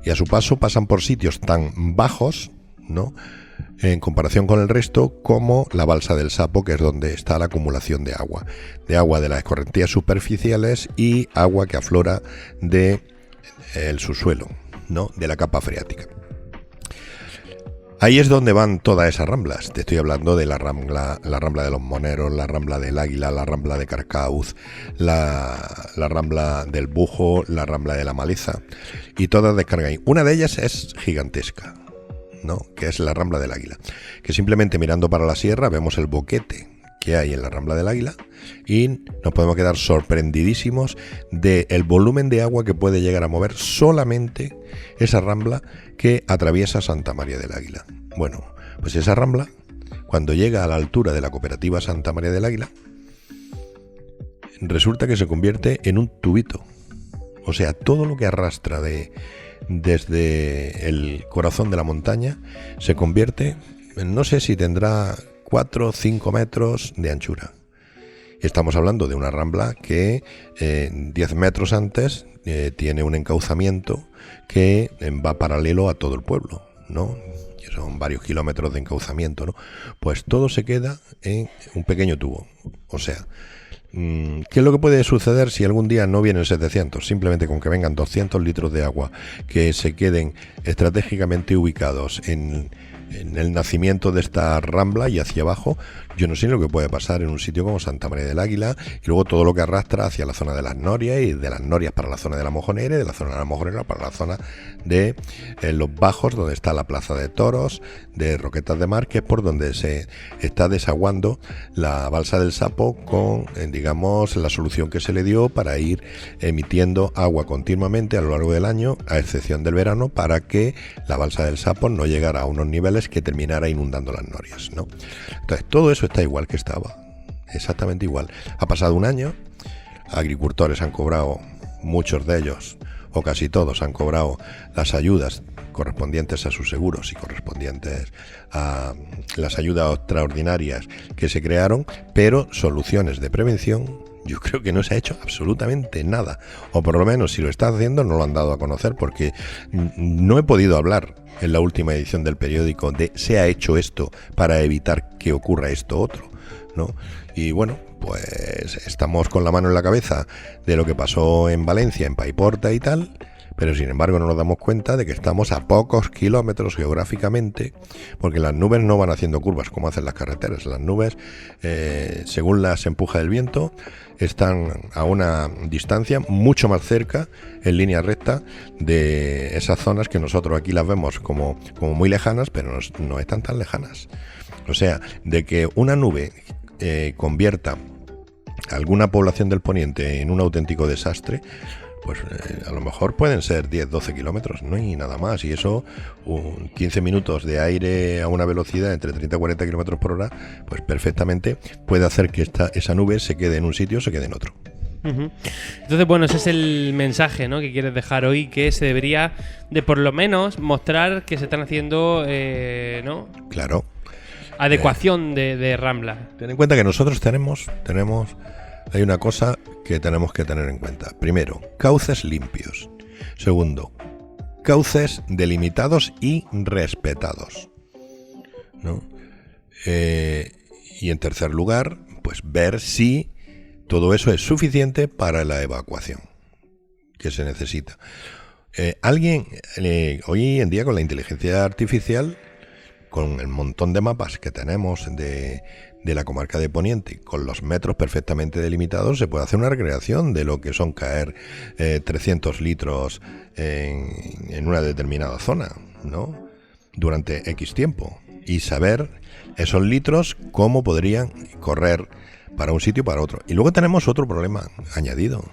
Y a su paso pasan por sitios tan bajos, ¿no?, en comparación con el resto, como la Balsa del Sapo, que es donde está la acumulación de agua de las escorrentías superficiales y agua que aflora de el subsuelo, ¿no?, de la capa freática. Ahí es donde van todas esas ramblas. Te estoy hablando de la rambla de los Moneros, la rambla del Águila, la rambla de Carcauz, la rambla del Bujo, la rambla de la Maleza, y todas descargan ahí. Una de ellas es gigantesca, ¿no?, que es la rambla del Águila, que simplemente mirando para la sierra vemos el boquete que hay en la rambla del Águila y nos podemos quedar sorprendidísimos del volumen de agua que puede llegar a mover solamente esa rambla que atraviesa Santa María del Águila. Bueno, pues esa rambla, cuando llega a la altura de la cooperativa Santa María del Águila, resulta que se convierte en un tubito. O sea, todo lo que arrastra desde el corazón de la montaña se convierte, no sé si tendrá 4 o 5 metros de anchura. Estamos hablando de una rambla que 10 metros antes tiene un encauzamiento que va paralelo a todo el pueblo, ¿no?, que son varios kilómetros de encauzamiento, ¿no? Pues todo se queda en un pequeño tubo. O sea, ¿qué es lo que puede suceder si algún día no vienen 700? Simplemente con que vengan 200 litros de agua que se queden estratégicamente ubicados en el nacimiento de esta rambla y hacia abajo, yo no sé lo que puede pasar en un sitio como Santa María del Águila, y luego todo lo que arrastra hacia la zona de las Norias, y de las Norias para la zona de la Mojonera, y de la zona de la Mojonera para la zona de los Bajos, donde está la Plaza de Toros de Roquetas de Mar, que es por donde se está desaguando la Balsa del Sapo con, digamos, la solución que se le dio para ir emitiendo agua continuamente a lo largo del año, a excepción del verano, para que la Balsa del Sapo no llegara a unos niveles que terminara inundando las Norias, ¿no? Entonces todo eso está igual que estaba, exactamente igual. Ha pasado un año, agricultores han cobrado, muchos de ellos, o casi todos, han cobrado las ayudas correspondientes a sus seguros y correspondientes a las ayudas extraordinarias que se crearon, pero soluciones de prevención yo creo que no se ha hecho absolutamente nada, o por lo menos si lo está haciendo no lo han dado a conocer, porque no he podido hablar en la última edición del periódico de se ha hecho esto para evitar que ocurra esto otro, ¿no? Y bueno, pues estamos con la mano en la cabeza de lo que pasó en Valencia, en Paiporta y tal, pero sin embargo no nos damos cuenta de que estamos a pocos kilómetros geográficamente, porque las nubes no van haciendo curvas como hacen las carreteras. Las nubes, según las empuja el viento, están a una distancia mucho más cerca, en línea recta, de esas zonas que nosotros aquí las vemos como muy lejanas, pero no están tan lejanas. O sea, de que una nube convierta alguna población del poniente en un auténtico desastre, pues a lo mejor pueden ser 10-12 kilómetros, no hay nada más, y eso 15 minutos de aire a una velocidad entre 30 y 40 kilómetros por hora, pues perfectamente puede hacer que esa nube se quede en un sitio o se quede en otro. Entonces, bueno, ese es el mensaje, ¿no?, que quieres dejar hoy, que se debería de por lo menos mostrar que se están haciendo, ¿no? Claro. Adecuación de Rambla. Ten en cuenta que nosotros hay una cosa que tenemos que tener en cuenta. Primero, cauces limpios. Segundo, cauces delimitados y respetados, ¿no? Y en tercer lugar, pues ver si todo eso es suficiente para la evacuación que se necesita. Hoy en día, con la inteligencia artificial, con el montón de mapas que tenemos de la comarca de Poniente, con los metros perfectamente delimitados, se puede hacer una recreación de lo que son caer 300 litros en una determinada zona, ¿no?, durante X tiempo, y saber esos litros cómo podrían correr para un sitio y para otro. Y luego tenemos otro problema añadido,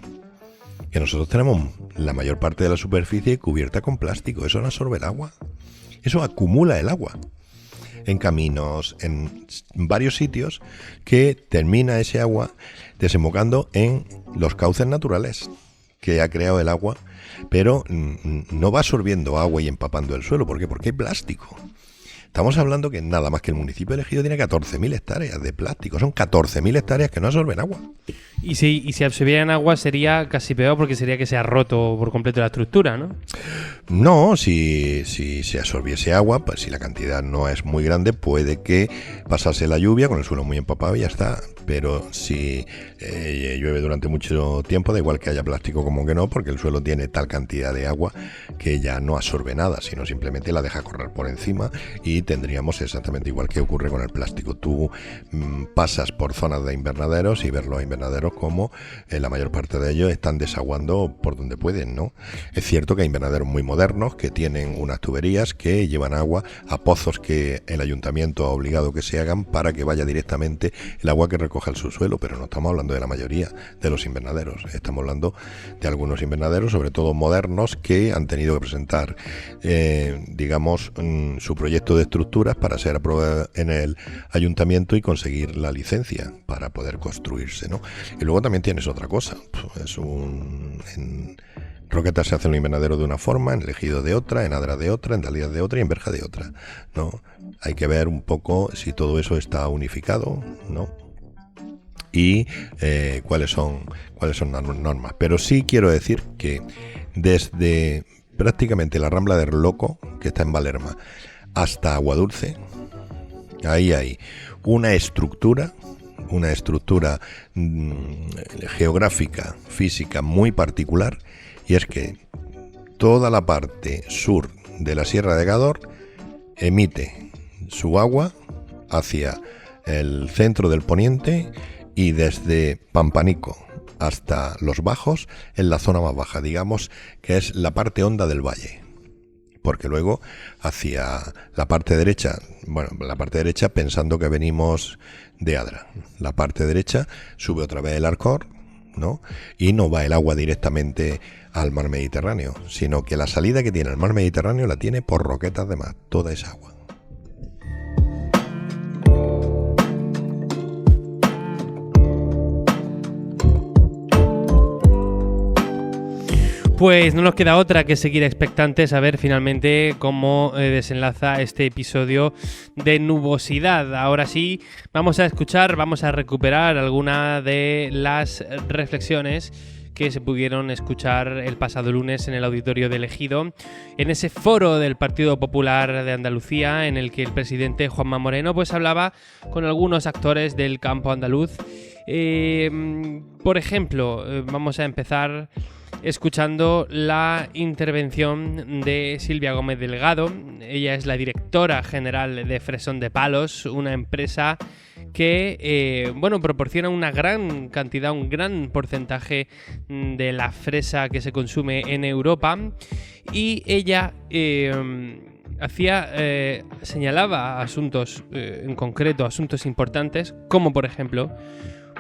que nosotros tenemos la mayor parte de la superficie cubierta con plástico. Eso no absorbe el agua, eso acumula el agua en caminos, en varios sitios, que termina ese agua desembocando en los cauces naturales que ha creado el agua, pero no va absorbiendo agua y empapando el suelo. ¿Por qué? Porque hay plástico. Estamos hablando que nada más que el municipio de Ejido tiene 14.000 hectáreas de plástico. Son 14.000 hectáreas que no absorben agua. Y si absorbieran agua sería casi peor, porque sería que se ha roto por completo la estructura, ¿no? No, si se absorbiese agua, pues si la cantidad no es muy grande, puede que pasase la lluvia con el suelo muy empapado y ya está. Pero si llueve durante mucho tiempo, da igual que haya plástico como que no, porque el suelo tiene tal cantidad de agua que ya no absorbe nada, sino simplemente la deja correr por encima, y tendríamos exactamente igual que ocurre con el plástico. Tú pasas por zonas de invernaderos y ves los invernaderos como la mayor parte de ellos están desaguando por donde pueden, ¿no? Es cierto que hay invernaderos muy modernos que tienen unas tuberías que llevan agua a pozos que el ayuntamiento ha obligado que se hagan para que vaya directamente el agua que recoge el subsuelo, pero no estamos hablando de la mayoría de los invernaderos. Estamos hablando de algunos invernaderos, sobre todo modernos, que han tenido que presentar, digamos, su proyecto de estructuras para ser aprobado en el ayuntamiento y conseguir la licencia para poder construirse, ¿no? Y luego también tienes otra cosa. En Roquetas se hace un invernadero de una forma, en El Ejido de otra, en Adra de otra, en Dalías de otra y en Berja de otra, ¿no? Hay que ver un poco si todo eso está unificado, ¿no? Y cuáles son las normas. Pero sí quiero decir que desde prácticamente la Rambla del Loco, que está en Valerma, hasta Aguadulce, ahí hay una estructura geográfica, física muy particular, y es que toda la parte sur de la Sierra de Gádor emite su agua hacia el centro del Poniente, y desde Pampanico hasta Los Bajos, en la zona más baja, digamos que es la parte honda del valle. Porque luego hacia la parte derecha, pensando que venimos de Adra, la parte derecha sube otra vez el Arcor, ¿no? Y no va el agua directamente al mar Mediterráneo, sino que la salida que tiene el mar Mediterráneo la tiene por Roquetas de Mar, toda esa agua. Pues no nos queda otra que seguir expectantes a ver finalmente cómo desenlaza este episodio de nubosidad. Ahora sí, vamos a recuperar alguna de las reflexiones que se pudieron escuchar el pasado lunes en el auditorio del Ejido, en ese foro del Partido Popular de Andalucía, en el que el presidente Juanma Moreno pues hablaba con algunos actores del campo andaluz. Por ejemplo, vamos a empezar escuchando la intervención de Silvia Gómez Delgado. Ella es la directora general de Fresón de Palos, una empresa que proporciona una gran cantidad, un gran porcentaje de la fresa que se consume en Europa, y ella señalaba asuntos en concreto, asuntos importantes, como por ejemplo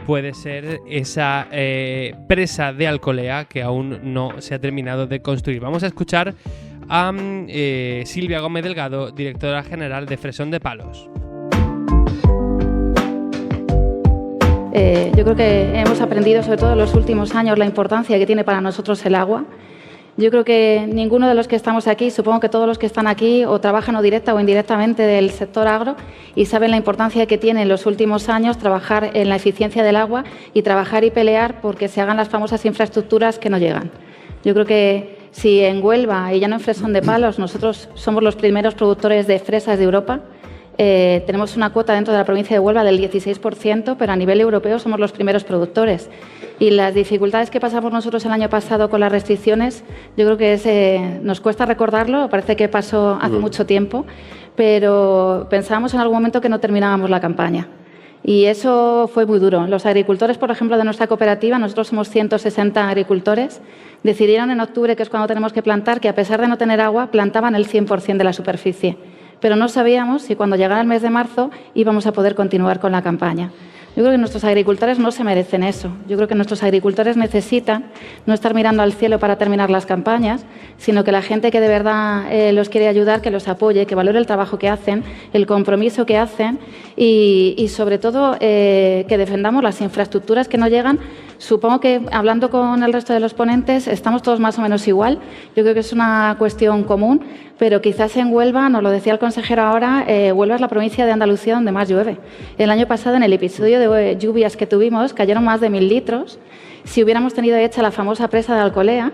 puede ser esa presa de Alcolea que aún no se ha terminado de construir. Vamos a escuchar a Silvia Gómez Delgado, directora general de Fresón de Palos. Yo creo que hemos aprendido, sobre todo en los últimos años, la importancia que tiene para nosotros el agua. Yo creo que ninguno de los que estamos aquí, supongo que todos los que están aquí o trabajan o directa o indirectamente del sector agro y saben la importancia que tiene en los últimos años trabajar en la eficiencia del agua y trabajar y pelear porque se hagan las famosas infraestructuras que no llegan. Yo creo que si en Huelva, y ya no en Fresón de Palos, nosotros somos los primeros productores de fresas de Europa, tenemos una cuota dentro de la provincia de Huelva del 16%, pero a nivel europeo somos los primeros productores. Y las dificultades que pasamos nosotros el año pasado con las restricciones, yo creo que nos cuesta recordarlo, parece que pasó hace mucho tiempo, pero pensábamos en algún momento que no terminábamos la campaña. Y eso fue muy duro. Los agricultores, por ejemplo, de nuestra cooperativa, nosotros somos 160 agricultores, decidieron en octubre, que es cuando tenemos que plantar, que a pesar de no tener agua, plantaban el 100% de la superficie. Pero no sabíamos si cuando llegara el mes de marzo íbamos a poder continuar con la campaña. Yo creo que nuestros agricultores no se merecen eso. Yo creo que nuestros agricultores necesitan no estar mirando al cielo para terminar las campañas, sino que la gente que de verdad los quiere ayudar, que los apoye, que valore el trabajo que hacen, el compromiso que hacen y sobre todo, que defendamos las infraestructuras que no llegan. Supongo que, hablando con el resto de los ponentes, estamos todos más o menos igual. Yo creo que es una cuestión común, pero quizás en Huelva, nos lo decía el consejero ahora, Huelva es la provincia de Andalucía donde más llueve. El año pasado, en el episodio de lluvias que tuvimos, cayeron más de 1000 litros. Si hubiéramos tenido hecha la famosa presa de Alcolea,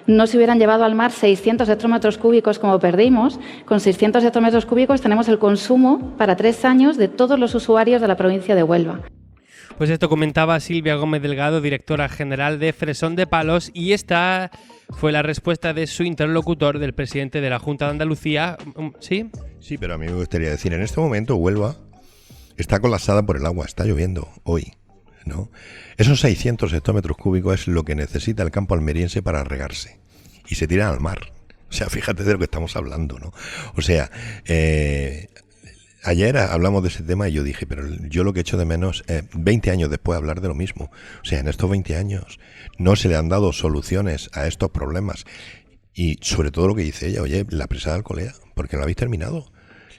no se hubieran llevado al mar 600 hectómetros cúbicos como perdimos. Con 600 hectómetros cúbicos tenemos el consumo para 3 años de todos los usuarios de la provincia de Huelva. Pues esto comentaba Silvia Gómez Delgado, directora general de Fresón de Palos, y esta fue la respuesta de su interlocutor, del presidente de la Junta de Andalucía. ¿Sí? Sí, pero a mí me gustaría decir, en este momento Huelva está colapsada por el agua, está lloviendo hoy, ¿no? Esos 600 hectómetros cúbicos es lo que necesita el campo almeriense para regarse, y se tiran al mar. O sea, fíjate de lo que estamos hablando, ¿no? O sea, ayer hablamos de ese tema y yo dije, pero yo lo que echo de menos es 20 años después hablar de lo mismo. O sea, en estos 20 años no se le han dado soluciones a estos problemas. Y sobre todo lo que dice ella, oye, la presa de Alcolea, ¿por qué no la habéis terminado?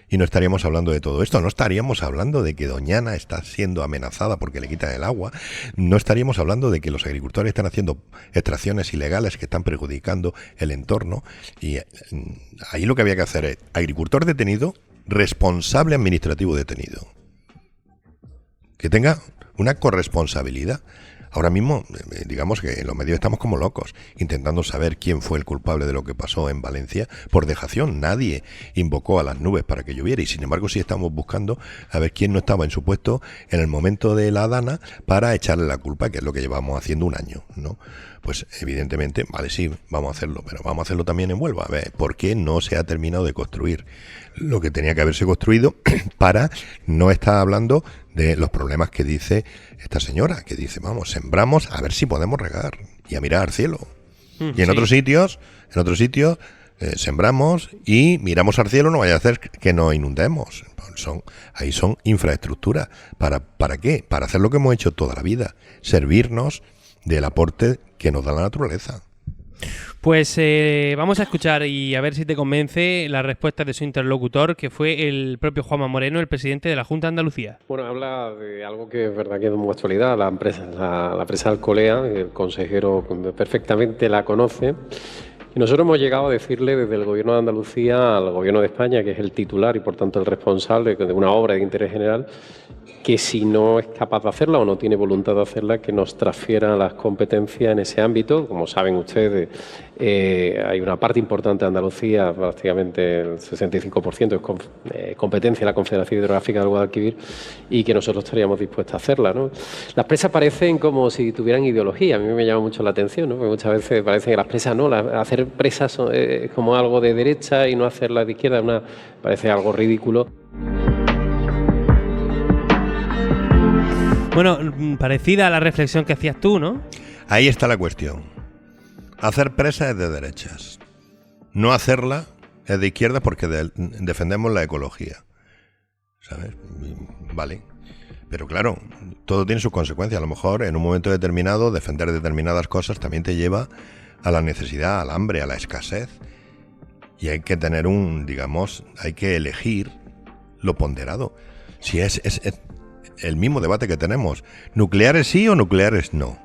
Y no estaríamos hablando de todo esto, no estaríamos hablando de que Doñana está siendo amenazada porque le quitan el agua, no estaríamos hablando de que los agricultores están haciendo extracciones ilegales que están perjudicando el entorno. Y ahí lo que había que hacer es agricultor detenido, responsable administrativo detenido, que tenga una corresponsabilidad. Ahora mismo, digamos que en los medios estamos como locos, intentando saber quién fue el culpable de lo que pasó en Valencia por dejación. Nadie invocó a las nubes para que lloviera y sin embargo sí estamos buscando a ver quién no estaba en su puesto en el momento de la dana para echarle la culpa, que es lo que llevamos haciendo un año, ¿no? Pues evidentemente, vale, sí, vamos a hacerlo, pero vamos a hacerlo también en Huelva. A ver, ¿por qué no se ha terminado de construir lo que tenía que haberse construido para no estar hablando de los problemas que dice esta señora, que dice, vamos, sembramos a ver si podemos regar y a mirar al cielo? Y en otros sitios, sembramos y miramos al cielo, no vaya a hacer que nos inundemos. Ahí son infraestructuras. ¿Para qué? Para hacer lo que hemos hecho toda la vida, servirnos del aporte que nos da la naturaleza. Pues vamos a escuchar y a ver si te convence la respuesta de su interlocutor, que fue el propio Juanma Moreno, el presidente de la Junta de Andalucía. Bueno, habla de algo que es verdad que es de actualidad, la presa Alcolea, el consejero perfectamente la conoce. Y nosotros hemos llegado a decirle desde el Gobierno de Andalucía al Gobierno de España, que es el titular y por tanto el responsable de una obra de interés general, que si no es capaz de hacerla o no tiene voluntad de hacerla, que nos transfiera las competencias en ese ámbito. Como saben ustedes, hay una parte importante de Andalucía, prácticamente el 65% es competencia de la Confederación Hidrográfica del Guadalquivir, y que nosotros estaríamos dispuestos a hacerla, ¿no? Las presas parecen como si tuvieran ideología, a mí me llama mucho la atención, ¿no? Porque muchas veces parece que las presas no, hacer presas es como algo de derecha y no hacerlas de izquierda, parece algo ridículo. Bueno, parecida a la reflexión que hacías tú, ¿no? Ahí está la cuestión. Hacer presa es de derechas. No hacerla es de izquierda porque defendemos la ecología. ¿Sabes? Vale. Pero claro, todo tiene sus consecuencias. A lo mejor en un momento determinado defender determinadas cosas también te lleva a la necesidad, al hambre, a la escasez. Y hay que tener hay que elegir lo ponderado. Si el mismo debate que tenemos. ¿Nucleares sí o nucleares no?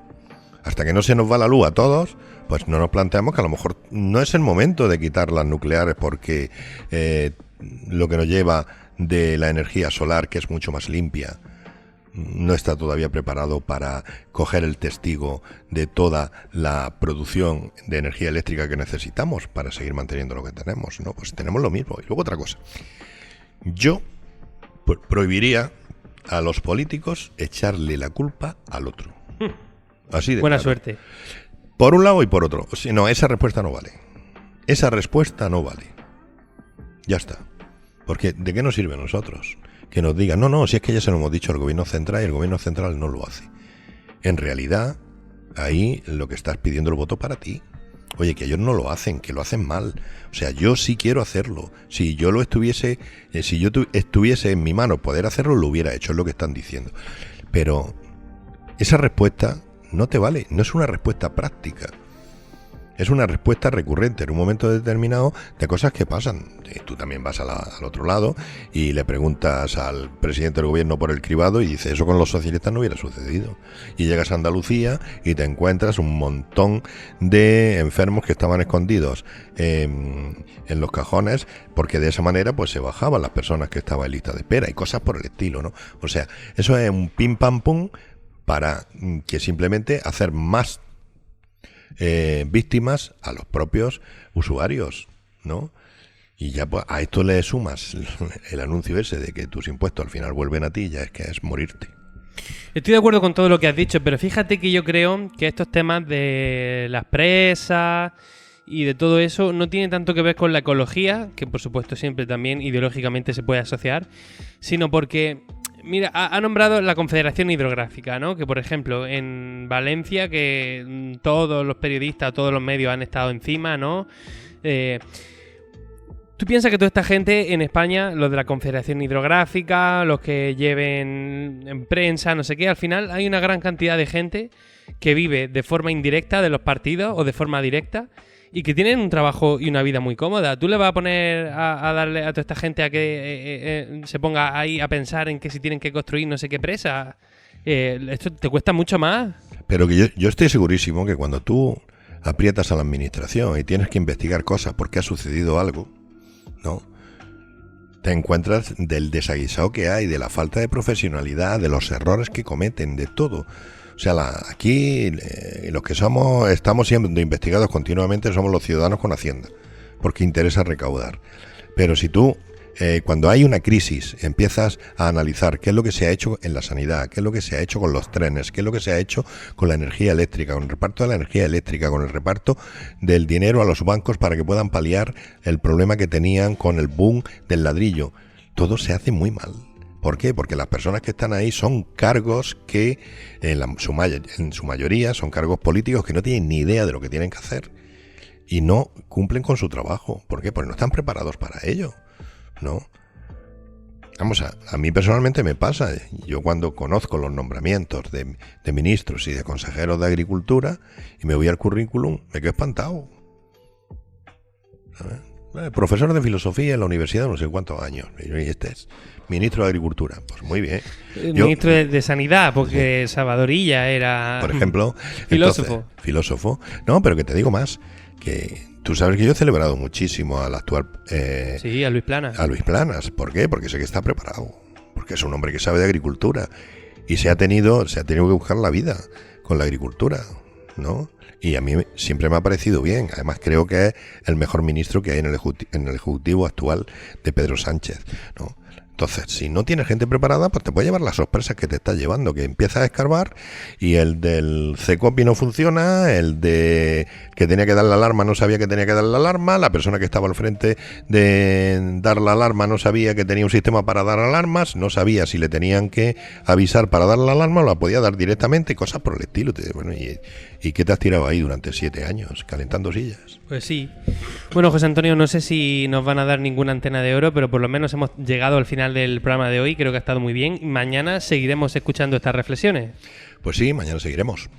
Hasta que no se nos va la luz a todos, pues no nos planteamos que a lo mejor no es el momento de quitar las nucleares porque lo que nos lleva de la energía solar, que es mucho más limpia, no está todavía preparado para coger el testigo de toda la producción de energía eléctrica que necesitamos para seguir manteniendo lo que tenemos, ¿no? Pues tenemos lo mismo. Y luego otra cosa. Yo prohibiría a los políticos echarle la culpa al otro. Así de buena claro. suerte. Por un lado y por otro. No, esa respuesta no vale. Esa respuesta no vale. Ya está. Porque ¿de qué nos sirve a nosotros? Que nos digan, no, si es que ya se lo hemos dicho al gobierno central y el gobierno central no lo hace. En realidad, ahí lo que estás pidiendo el voto para ti. Oye, que ellos no lo hacen, que lo hacen mal. O sea, yo sí quiero hacerlo. Si yo estuviese en mi mano poder hacerlo, lo hubiera hecho, es lo que están diciendo. Pero esa respuesta no te vale, no es una respuesta práctica. Es una respuesta recurrente en un momento determinado de cosas que pasan. Tú también vas al otro lado y le preguntas al presidente del gobierno por el cribado y dice, eso con los socialistas no hubiera sucedido. Y llegas a Andalucía y te encuentras un montón de enfermos que estaban escondidos en los cajones, porque de esa manera pues se bajaban las personas que estaban en lista de espera y cosas por el estilo, ¿no? O sea, eso es un pim pam pum para que simplemente hacer más víctimas a los propios usuarios, ¿no? Y ya pues a esto le sumas el anuncio ese de que tus impuestos al final vuelven a ti, ya es que es morirte. Estoy de acuerdo con todo lo que has dicho, pero fíjate que yo creo que estos temas de las presas y de todo eso no tienen tanto que ver con la ecología, que por supuesto siempre también ideológicamente se puede asociar, sino porque... Mira, ha nombrado la Confederación Hidrográfica, ¿no? Que, por ejemplo, en Valencia, que todos los periodistas, todos los medios han estado encima, ¿no? ¿Tú piensas que toda esta gente en España, los de la Confederación Hidrográfica, los que lleven en prensa, no sé qué, al final hay una gran cantidad de gente que vive de forma indirecta de los partidos o de forma directa y que tienen un trabajo y una vida muy cómoda? ¿Tú le vas a poner a darle a toda esta gente a que se ponga ahí a pensar en que si tienen que construir no sé qué presa? Esto te cuesta mucho más. Pero que yo estoy segurísimo que cuando tú aprietas a la administración y tienes que investigar cosas porque ha sucedido algo, ¿no? Te encuentras del desaguisado que hay, de la falta de profesionalidad, de los errores que cometen, de todo. O sea, aquí los que estamos siendo investigados continuamente somos los ciudadanos con Hacienda, porque interesa recaudar. Pero si tú, cuando hay una crisis, empiezas a analizar qué es lo que se ha hecho en la sanidad, qué es lo que se ha hecho con los trenes, qué es lo que se ha hecho con la energía eléctrica, con el reparto de la energía eléctrica, con el reparto del dinero a los bancos para que puedan paliar el problema que tenían con el boom del ladrillo, todo se hace muy mal. ¿Por qué? Porque las personas que están ahí son cargos que en su mayoría son cargos políticos que no tienen ni idea de lo que tienen que hacer y no cumplen con su trabajo. ¿Por qué? Porque no están preparados para ello, ¿no? Vamos, a mí personalmente me pasa. Yo cuando conozco los nombramientos de ministros y de consejeros de Agricultura y me voy al currículum, me quedo espantado. Profesor de filosofía en la universidad de no sé cuántos años. Y este es ministro de Agricultura. Pues muy bien. Ministro de Sanidad, porque Salvadorilla era... Por ejemplo... filósofo. Entonces, filósofo. No, pero que te digo más. Que tú sabes que yo he celebrado muchísimo al actual... sí, a Luis Planas. A Luis Planas. ¿Por qué? Porque sé que está preparado. Porque es un hombre que sabe de agricultura. Y se ha tenido que buscar la vida con la agricultura, ¿no? Y a mí siempre me ha parecido bien. Además creo que es el mejor ministro que hay en el Ejecutivo actual de Pedro Sánchez, ¿no? Entonces, si no tienes gente preparada, pues te puede llevar las sorpresas que te está llevando, que empiezas a escarbar y el del CECOPI no funciona, el de que tenía que dar la alarma no sabía que tenía que dar la alarma, la persona que estaba al frente de dar la alarma no sabía que tenía un sistema para dar alarmas, no sabía si le tenían que avisar para dar la alarma o la podía dar directamente, cosas por el estilo. Bueno, ¿y qué te has tirado ahí durante 7 años? Calentando sillas. Pues sí. Bueno, José Antonio, no sé si nos van a dar ninguna antena de oro, pero por lo menos hemos llegado al final del programa de hoy. Creo que ha estado muy bien. Mañana seguiremos escuchando estas reflexiones. Pues sí, mañana seguiremos.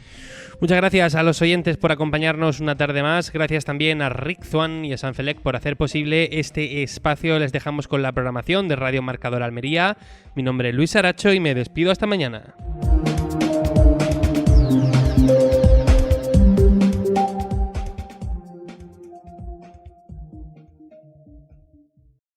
Muchas gracias a los oyentes por acompañarnos una tarde más. Gracias también a Rigzuan y a Sanfelec por hacer posible este espacio. Les dejamos con la programación de Radio Marcador Almería. Mi nombre es Luis Aracho y me despido hasta mañana.